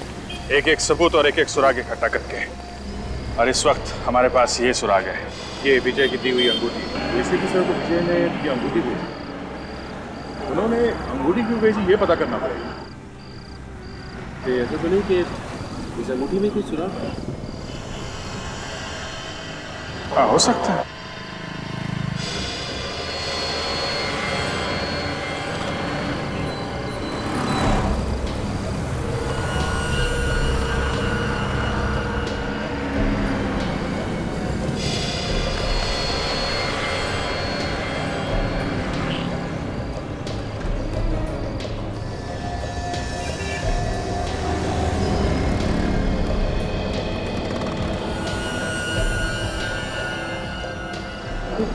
B: एक एक सबूत और एक एक सुराग इकट्ठा करके। और इस वक्त हमारे पास ये सुराग है, ये विजय की दी हुई अंगूठी।
C: एसीपी साहब को विजय ने ये अंगूठी दी, उन्होंने अंगूठी क्यों भेजी ये पता करना पड़ेगा।
O: ऐसा तो नहीं कि इस अंगूठी में कोई सुराग है?
B: हाँ, हो सकता है।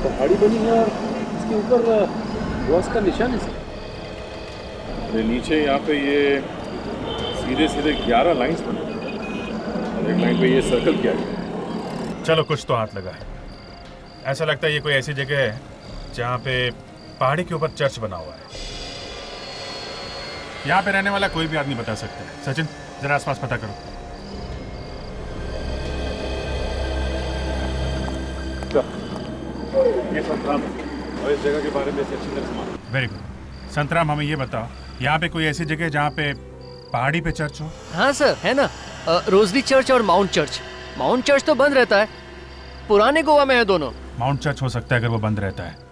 K: पहाड़ी बनी है और इसके ऊपर बॉस का निशान है सर।
C: अरे नीचे यहाँ पे ये सीधे सीधे 11 लाइंस बने और एक लाइन पे ये सर्कल किया गया।
I: चलो कुछ तो हाथ लगा है। ऐसा लगता है ये कोई ऐसी जगह है जहाँ पे पहाड़ी के ऊपर चर्च बना हुआ है। यहाँ पे रहने वाला कोई भी आदमी बता सकता है। सचिन जरा आसपास पता करो।
C: ये संतराम और इस जगह के बारे में अच्छी तरह से।
I: Very good. संतराम, हमें ये बताओ, यहाँ पे कोई ऐसी जगह है जहाँ पे पहाड़ी पे चर्च हो?
A: हाँ सर, है ना, रोजली चर्च और माउंट चर्च। माउंट चर्च तो बंद रहता है, पुराने गोवा में है दोनों।
I: माउंट चर्च हो सकता है अगर वो बंद रहता है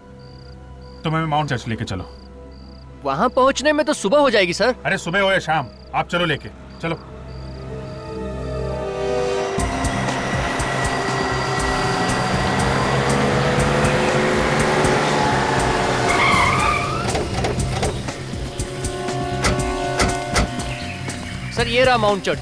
I: तो हमें माउंट चर्च लेके चलो।
A: वहां पहुंचने में तो सुबह हो जाएगी सर।
I: अरे सुबह हो या शाम, आप चलो लेके चलो।
A: सर ये रहा माउंट चर्च।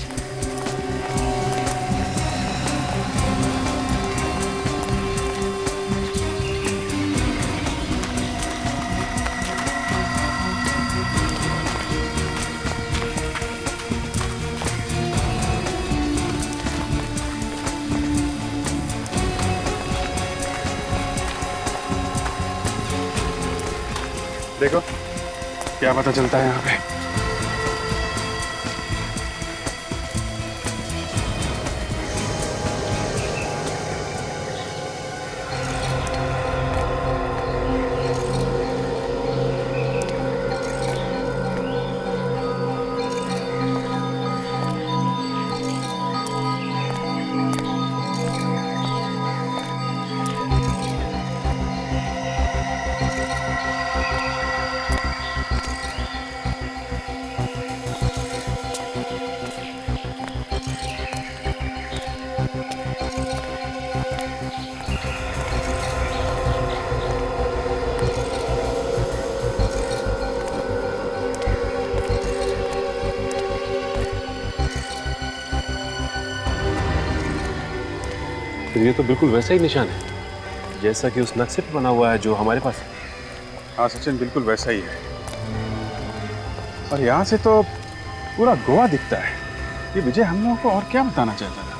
I: देखो क्या पता चलता है यहाँ पे।
P: फिर ये तो बिल्कुल वैसा ही निशान है जैसा कि उस नक्शे पे बना हुआ है जो हमारे पास है।
I: हाँ सचिन, बिल्कुल वैसा ही है। और यहाँ से तो पूरा गोवा दिखता है। ये विजय हम लोगों को और क्या बताना चाहता था?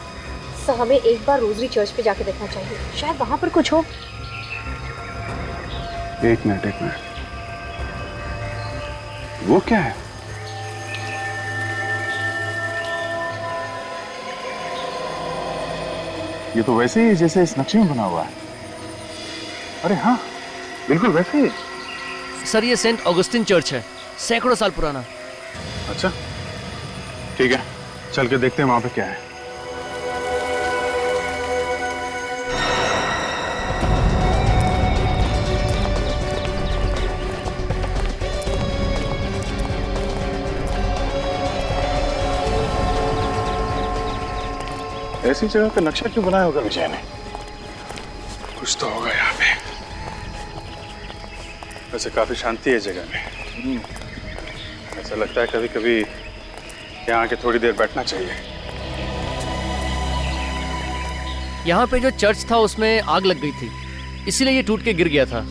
J: सर हमें एक बार रोजरी चर्च पे जाके देखना चाहिए, शायद वहां पर कुछ हो।
I: एक मिनट। वो क्या है? ये तो वैसे ही जैसे इस नक्शे में बना हुआ है। अरे हाँ, बिल्कुल वैसे ही।
A: सर ये सेंट ऑगस्टिन चर्च है, सैकड़ों साल पुराना।
I: अच्छा ठीक है, चल के देखते हैं वहां पे क्या है। ऐसी जगह का नक्शा क्यों बनाया होगा विजय ने? कुछ तो होगा यहाँ पे। वैसे काफी शांति है जगह में। ऐसा लगता है कभी कभी यहाँ आके थोड़ी देर बैठना चाहिए।
A: यहाँ पे जो चर्च था उसमें आग लग गई थी, इसीलिए ये टूट के गिर गया था।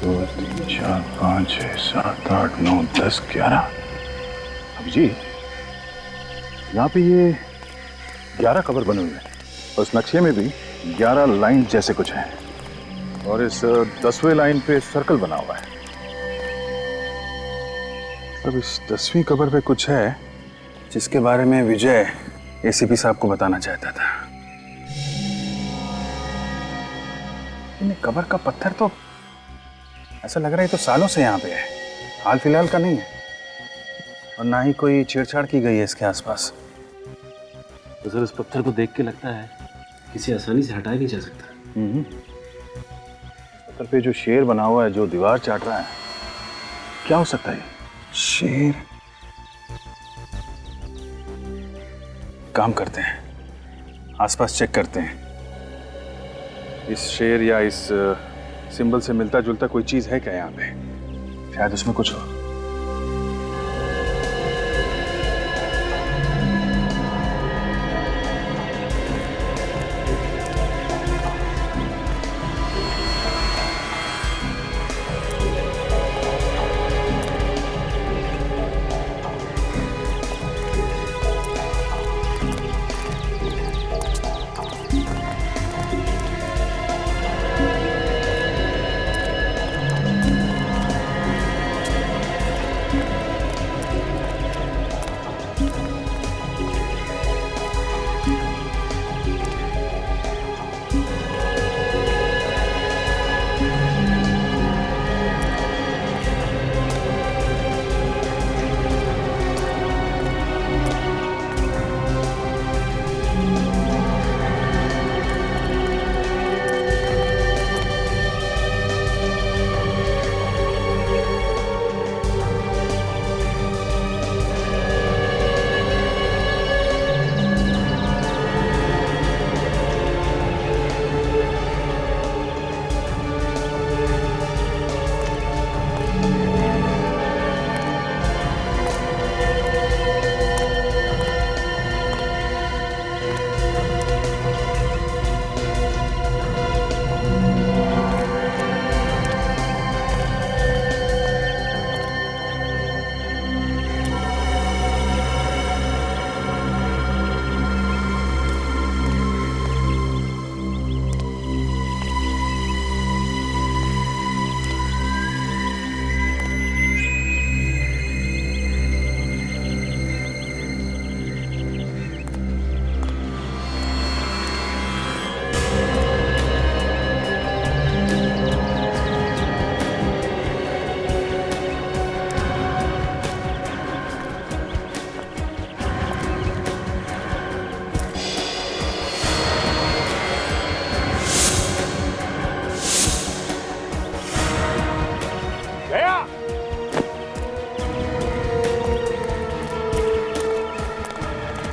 I: दो, तीन, चार, 5, 6, 7, 8, 9, 10, 11। अभी जी यहाँ पे ये 11 कबर बने हुए हैं और उस नक्शे में भी 11 लाइन जैसे कुछ हैं और इस 10वें लाइन पे सर्कल बना हुआ है। अब इस 10वीं कबर पे कुछ है जिसके बारे में विजय एसीपी साहब को बताना चाहता था। इन कबर का पत्थर तो ऐसा लग रहा है तो सालों से यहाँ पे है, हाल फिलहाल का नहीं है और ना ही कोई छेड़छाड़ की गई है इसके आसपास।
K: तो सर इस पत्थर को देख के लगता है किसी आसानी से हटाया नहीं जा सकता।
I: पत्थर पे जो शेर बना हुआ है जो दीवार चाट रहा है, क्या हो सकता है? शेर?
R: काम करते हैं, आसपास चेक करते हैं। इस शेर या इस सिंबल से मिलता जुलता कोई चीज है क्या यहाँ पे? शायद उसमें कुछ हो।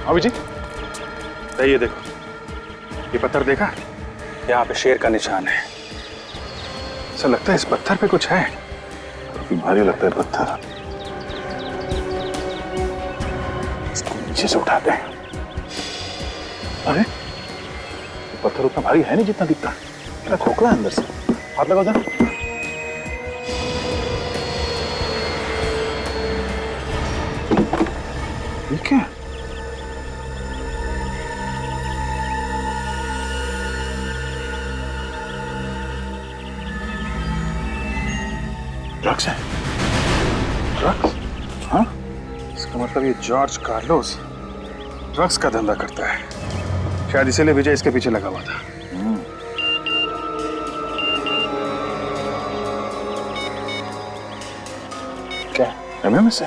R: अभी जी, ये देखो, ये पत्थर देखा? यहाँ पे शेर का निशान है। ऐसा लगता है इस पत्थर पे कुछ है। काफी भारी लगता है पत्थर। इसको नीचे से उठाते हैं। अरे ये पत्थर उतना भारी है नहीं जितना दिखता है। मेरा खोखला है अंदर से। हाथ लगाओ जरा। ये क्या है? ड्रग्स है। ड्रग्स? हाँ? इसका मतलब ये जॉर्ज कार्लोस ड्रग्स का धंधा करता है। शायद इसीलिए विजय इसके पीछे लगा हुआ था। क्या एमएम से?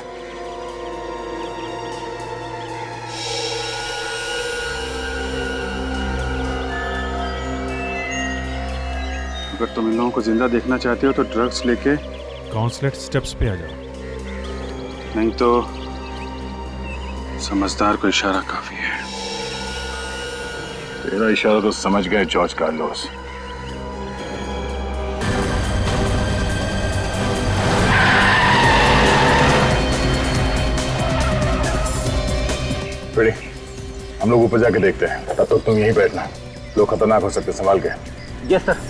R: अगर तुम इन लोगों को जिंदा देखना चाहते हो तो ड्रग्स लेके
N: काउंसलेट स्टेप्स पे आ जाओ।
R: नहीं तो समझदार को इशारा काफी है।
C: तेरा इशारा तो समझ गए जॉर्ज कार्लोस। फिर हम लोग ऊपर जाके देखते हैं। तब तक तुम यहीं बैठना। लोग खतरनाक हो सकते, संभाल के।
E: Yes sir.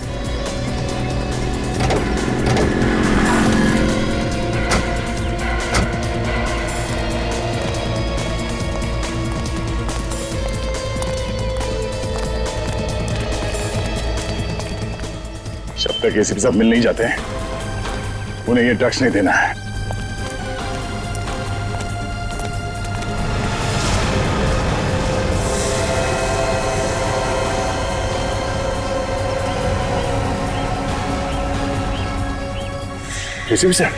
C: जब तक एसीपी साहब मिल नहीं जाते हैं उन्हें ये ड्रग्स नहीं देना है। एसीपी साहब,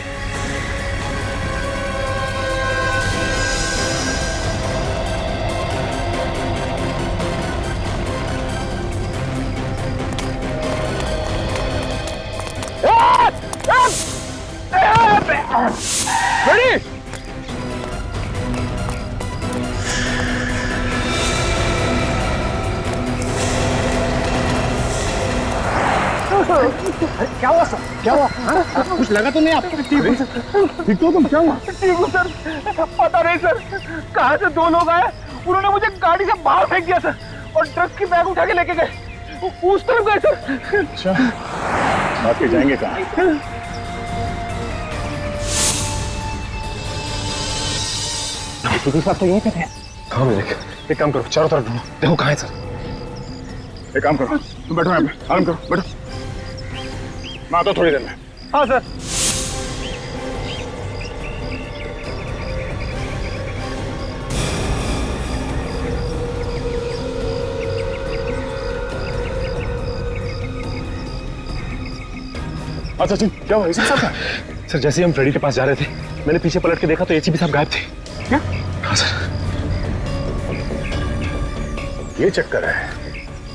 O: रेडी?
Q: क्या हुआ? हाँ? कुछ लगा तो नहीं आपको? ठीक तो तुम, क्या हुआ?
O: टीकू सर, पता नहीं सर, कहाँ से दो लोग आए, उन्होंने मुझे गाड़ी से बाहर फेंक दिया सर, और ड्रग्स की बैग उठा के लेके गए, उस तरफ गए सर।
Q: अच्छा, बात के जाएंगे कहाँ? टीकू साहब तो यहीं पे थे।
R: हाँ विवेक, एक काम करो, चारों तरफ ढूंढो, देखो कहाँ है सर।
I: एक काम करो, तुम बैठो यहाँ पे, आराम करो, बैठो। मैं आता हूँ थोड़ी देर में।
O: हाँ सर।
I: अच्छा सचिन, क्या हुआ एसीपी साहब का?
R: सर जैसे ही हम फ्रेडी के पास जा रहे थे, मैंने पीछे पलट के देखा तो एसीपी साहब गायब थे।
I: क्या?
R: हाँ सर।
I: ये चक्कर है,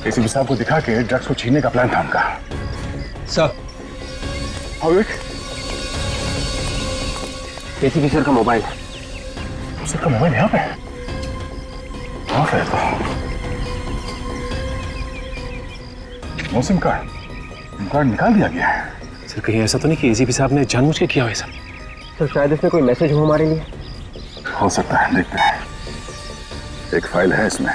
I: एसीपी साहब को दिखा के ड्रग्स को छीनने का प्लान था उनका।
L: सर।
I: हाँ विवेक?
L: एसीपी सर का मोबाइल।
I: सर का मोबाइल यहाँ पे? हाँ फिर तो नो सिम कार्ड निकाल दिया गया है।
R: सर कहीं ऐसा तो नहीं कि एसीपी साहब ने जानबूझ के किया हो ऐसा?
L: तो शायद इसमें कोई मैसेज हो हमारे लिए।
I: हो सकता है, देखते हैं। एक फाइल है इसमें।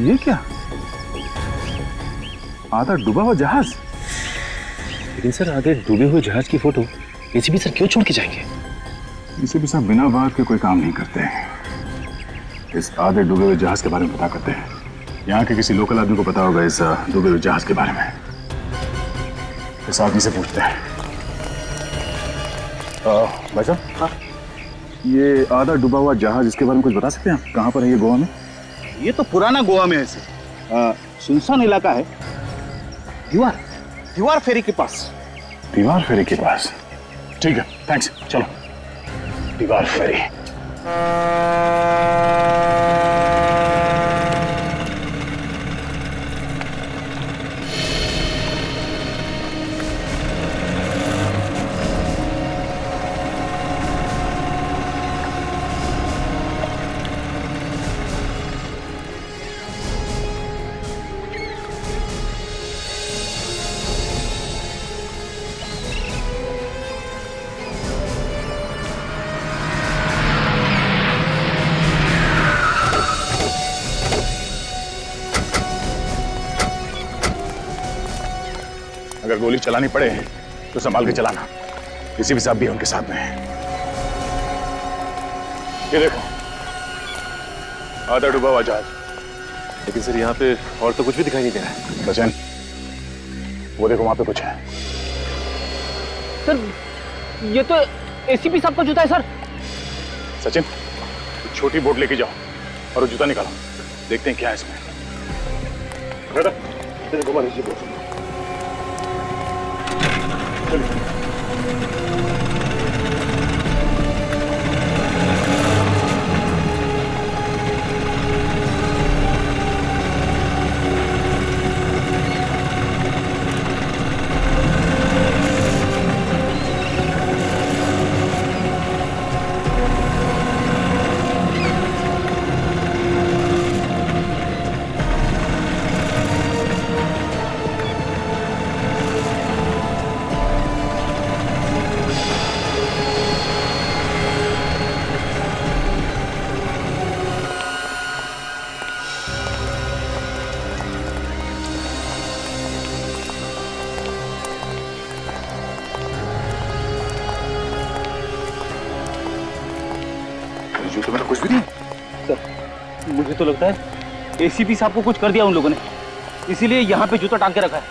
I: ये क्या? आधा डूबा हुआ जहाज।
R: लेकिन सर आधे डूबे हुए जहाज की फोटो एसीपी सर क्यों छोड़ के जाएंगे?
I: एसीपी साहब बिना बात के कोई काम नहीं करते। इस आधे डूबे हुए जहाज के बारे में पता करते हैं। यहाँ के किसी लोकल आदमी को पता होगा इस डूबे हुए जहाज के बारे में। इस आदमी से पूछते हैं। भाई साहब, हाँ? ये आधा डूबा हुआ जहाज, इसके बारे में कुछ बता सकते हैं आप? कहाँ पर है ये गोवा में?
Q: ये तो पुराना गोवा में है सर। सुनसान इलाका है। दीवार फेरी के पास।
I: दीवार फेरी के पास, ठीक है, थैंक्स, चलो। दीवार फेरी। अगर गोली चलानी पड़े तो संभाल के चलाना। किसी भी साहब भी उनके साथ में है। ये देखो, आधा डूबा हुआ जहाज।
R: लेकिन सर यहाँ पे और तो कुछ भी दिखाई नहीं दे रहा है।
I: सचिन, वो देखो वहां पे कुछ है।
E: सर ये तो एसीपी साहब का जूता है सर।
I: सचिन, छोटी बोट लेके जाओ और वो जूता निकालो, देखते हैं क्या है इसमें। घुमा लीजिए बोट। जूते में तो कुछ भी नहीं।
E: सर मुझे तो लगता है एसीपी साहब को कुछ कर दिया उन लोगों ने, इसीलिए यहाँ पे जूता टांग के रखा है।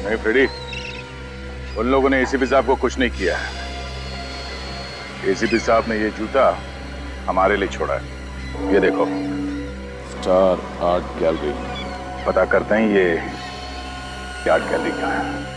I: नहीं फ्रेडी, उन लोगों ने एसीपी साहब को कुछ नहीं किया है। एसीपी साहब ने ये जूता हमारे लिए छोड़ा है। ये देखो, स्टार आर्ट गैलरी। पता करते हैं ये आर्ट गैलरी क्या है।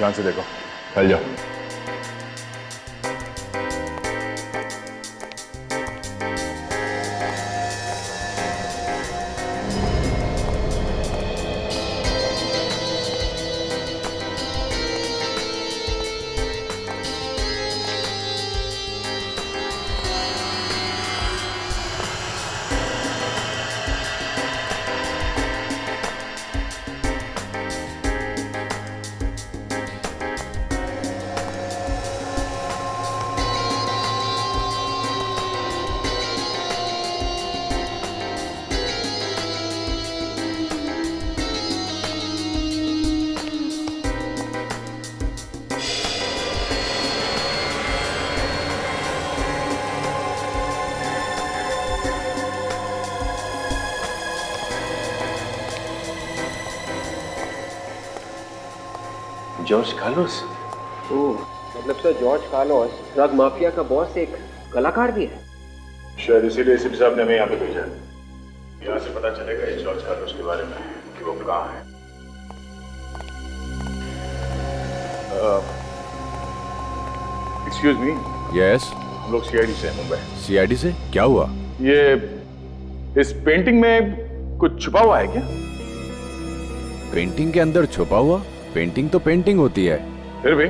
C: ध्यान से देखो, फैल जाओ।
L: George Carlos? ओह, मतलब sir George Carlos drug mafia का बॉस एक कलाकार भी है।
C: शायद इसीलिए एसीपी साहब ने हमें यहाँ पे भेजा है। यहाँ से पता चलेगा इस जॉर्ज कार्लोस के बारे में कि वो कहाँ है। Excuse me.
F: यस।
C: हम लोग सीआईडी से हैं, मुंबई।
F: सीआईडी से? क्या हुआ?
C: ये इस पेंटिंग में कुछ छुपा हुआ है क्या?
F: पेंटिंग के अंदर छुपा हुआ? पेंटिंग तो पेंटिंग होती है।
C: फिर भी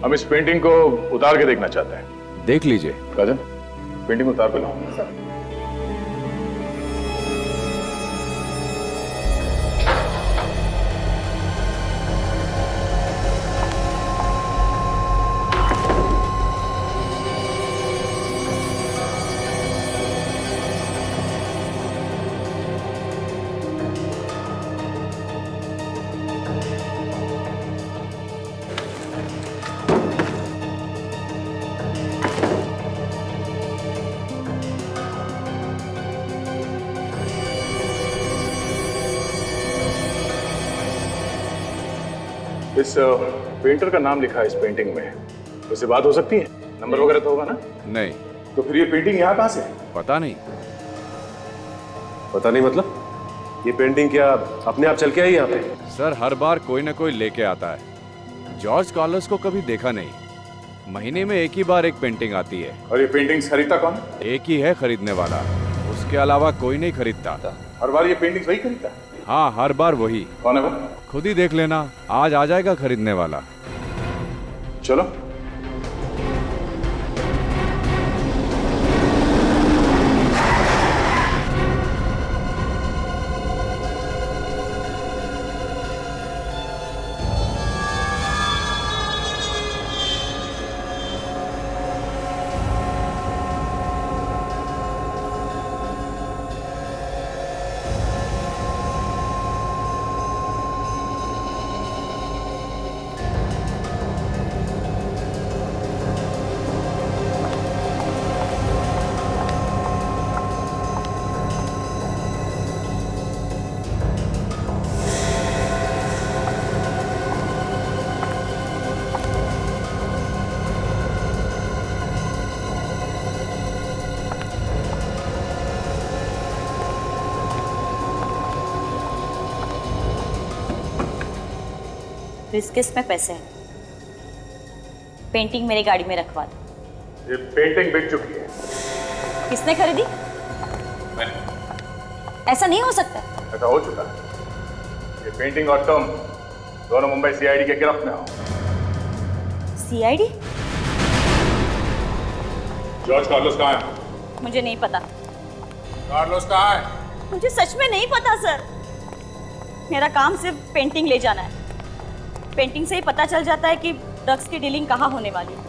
C: हम इस पेंटिंग को उतार के देखना चाहते हैं।
F: देख लीजिए।
C: काजल, पेंटिंग उतार के लाओ। इस पेंटर का नाम लिखा है इस पेंटिंग में, उससे बात हो सकती है? नंबर वगैरह तो होगा ना?
F: नहीं।
C: तो फिर ये पेंटिंग यहाँ कहाँ से?
F: पता नहीं।
P: पता नहीं मतलब? ये पेंटिंग क्या अपने आप चल के आई यहाँ पे?
F: सर हर बार कोई ना कोई लेके आता है। जॉर्ज कार्लोस को कभी देखा नहीं। महीने में एक ही बार एक पेंटिंग आती है।
C: और ये पेंटिंग्स खरीदता कौन?
F: एक ही है खरीदने वाला, उसके अलावा कोई नहीं खरीदता।
C: हर बार ये पेंटिंग्स वही खरीदता?
F: हाँ, हर बार वही।
C: कौन है वो?
F: खुद ही देख लेना, आज आ जाएगा खरीदने वाला।
C: चलो।
S: ब्रीफकेस में पैसे हैं। पेंटिंग मेरी गाड़ी में रखवा दो।
C: ये पेंटिंग बिक चुकी है।
S: किसने खरीदी?
C: मैंने।
S: ऐसा नहीं हो सकता।
C: ऐसा हो चुका है। ये पेंटिंग और तुम दोनों मुंबई सीआईडी के गिरफ्त में हो।
S: सीआईडी?
C: जॉर्ज कार्लोस कहाँ है?
S: मुझे नहीं पता।
C: कार्लोस कहाँ है?
S: मुझे सच में नहीं पता सर। मेरा काम सिर्फ पेंटिंग ले जाना है। पेंटिंग से ही पता चल जाता है कि ड्रग्स की डीलिंग कहाँ होने वाली है।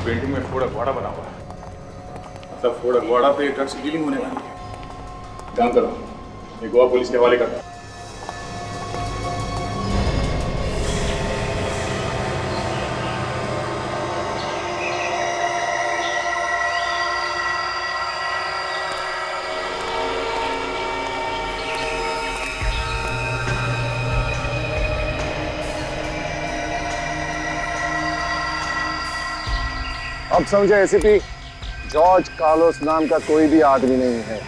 C: पेंटिंग में फोड़ा घोड़ा बना हुआ है, मतलब फोड़ा घोड़ा पे ड्रग्स की डीलिंग होने वाली है। काम करो, ये गोवा पुलिस के हवाले करता।
Q: अब समझे एसीपी, जॉर्ज कार्लोस नाम का कोई भी आदमी नहीं है।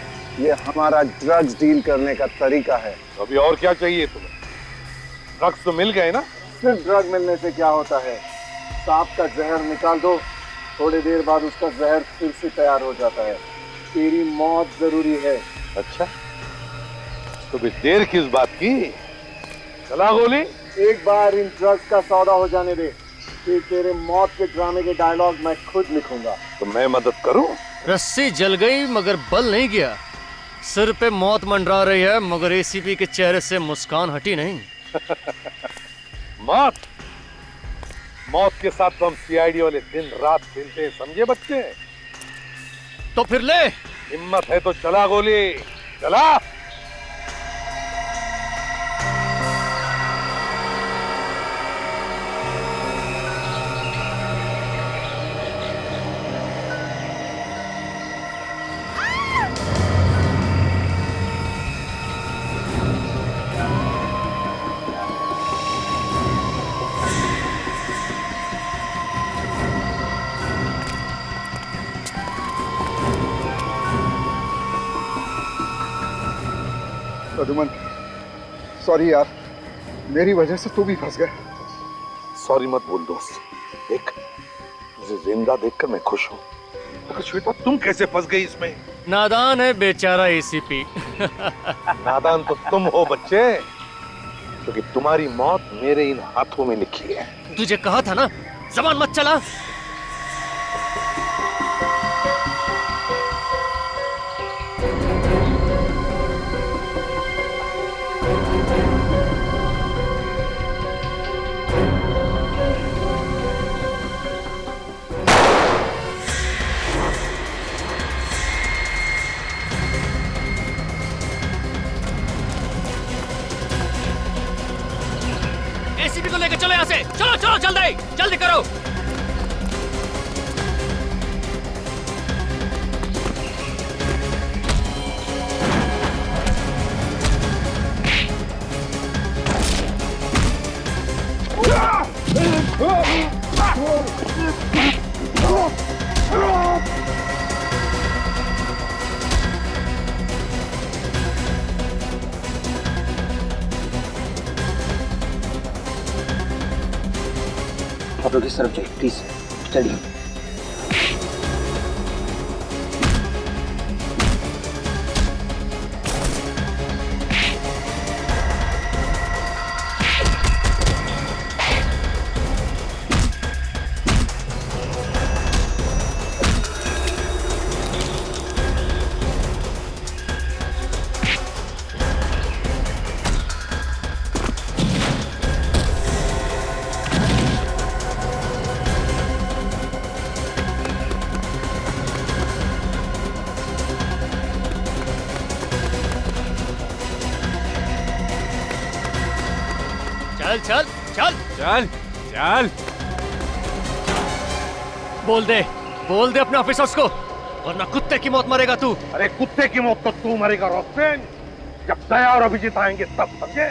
Q: ये हमारा ड्रग्स डील करने का तरीका है।
U: अभी और क्या चाहिए तुम्हें? ड्रग्स तो मिल गए ना?
D: सिर्फ ड्रग मिलने से क्या होता है, सांप का जहर निकाल दो, थोड़ी देर बाद उसका जहर फिर से तैयार हो जाता है। तेरी मौत जरूरी है।
U: अच्छा, तो भी देर किस बात की? चला गोली।
D: एक बार इन ड्रग्स का सौदा हो जाने दे, फिर तेरे मौत के ड्रामे के डायलॉग मैं खुद लिखूंगा।
U: तो मैं मदद करूं?
A: रस्सी जल गई मगर बल नहीं गया। सिर पे मौत मंडरा रही है मगर एसीपी के चेहरे से मुस्कान हटी नहीं।
U: मौत मौत के साथ तो हम सीआईडी वाले दिन रात खेलते हैं, समझे बच्चे?
A: तो फिर ले।
U: हिम्मत है तो चला गोली, चला।
D: प्रद्युमन, सॉरी यार, मेरी वजह से तू भी फंस गया।
U: सॉरी मत बोल दोस्त, देख तुझे जिंदा देखकर मैं खुश हूँ, मगर श्वेता तुम कैसे फंस गई इसमें?
A: नादान है बेचारा एसीपी।
U: नादान तो तुम हो बच्चे, क्योंकि तुम्हारी मौत मेरे इन हाथों में लिखी है।
A: तुझे कहा था ना, जबान मत चला। एसीपी को लेकर चलो यहाँ से, चलो चलो जल्दी जल्दी करो।
K: आप लोग इस तरफ जाइए प्लीज, चलिए।
A: चल चल चल
F: चल चल।
A: बोल दे अपने ऑफिसर्स को, वरना कुत्ते की मौत मरेगा तू।
U: अरे कुत्ते की मौत तो तू मरेगा रोस्टेन, जब दया और अभिजीत आएंगे तब, समझे?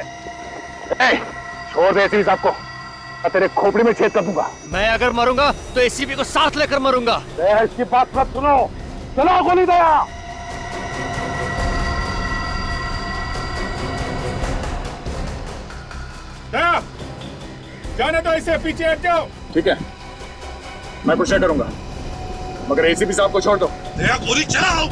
U: छोड़ दे एसीपी साहब को, मैं तेरे खोपड़ी में छेद कर दूंगा।
A: मैं अगर मरूंगा तो एसीपी को साथ लेकर मरूंगा।
U: दया इसकी बात मत सुनो, चलो गोली दया।
I: दया, जाने तो इसे, पीछे हट जाओ।
R: ठीक है, मैं कुछ नहीं करूंगा, मगर एसीपी साहब को छोड़ दो।
U: दया गोली चलाओ।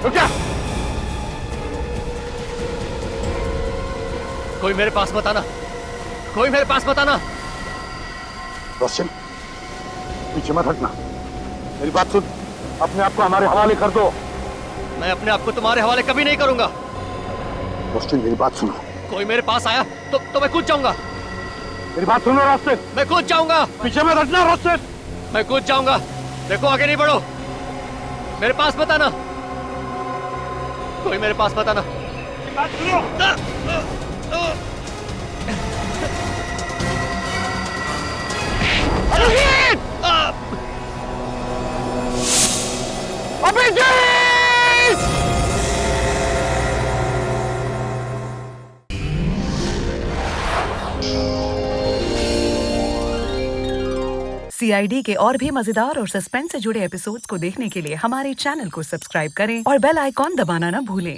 U: रुक जा।
A: कोई मेरे पास मत आना, कोई मेरे पास मत आना।
U: रोशन, पीछे मत हटना, मेरी बात सुन, अपने आप को हमारे हवाले कर दो।
A: मैं अपने आप को तुम्हारे हवाले कभी नहीं करूंगा।
U: रोशन मेरी बात सुनो।
A: कोई मेरे पास आया तो मैं कूद जाऊंगा।
U: मेरी बात सुनो रोशन।
A: मैं कूद जाऊंगा।
U: पीछे मत हटना रोशन।
A: मैं कूद जाऊंगा। देखो आगे नहीं बढ़ो, मेरे पास मत आना, कोई मेरे पास मत आना।
T: CID के और भी मजेदार और सस्पेंस से जुड़े एपिसोड्स को देखने के लिए हमारे चैनल को सब्सक्राइब करें और बेल आइकॉन दबाना ना भूलें।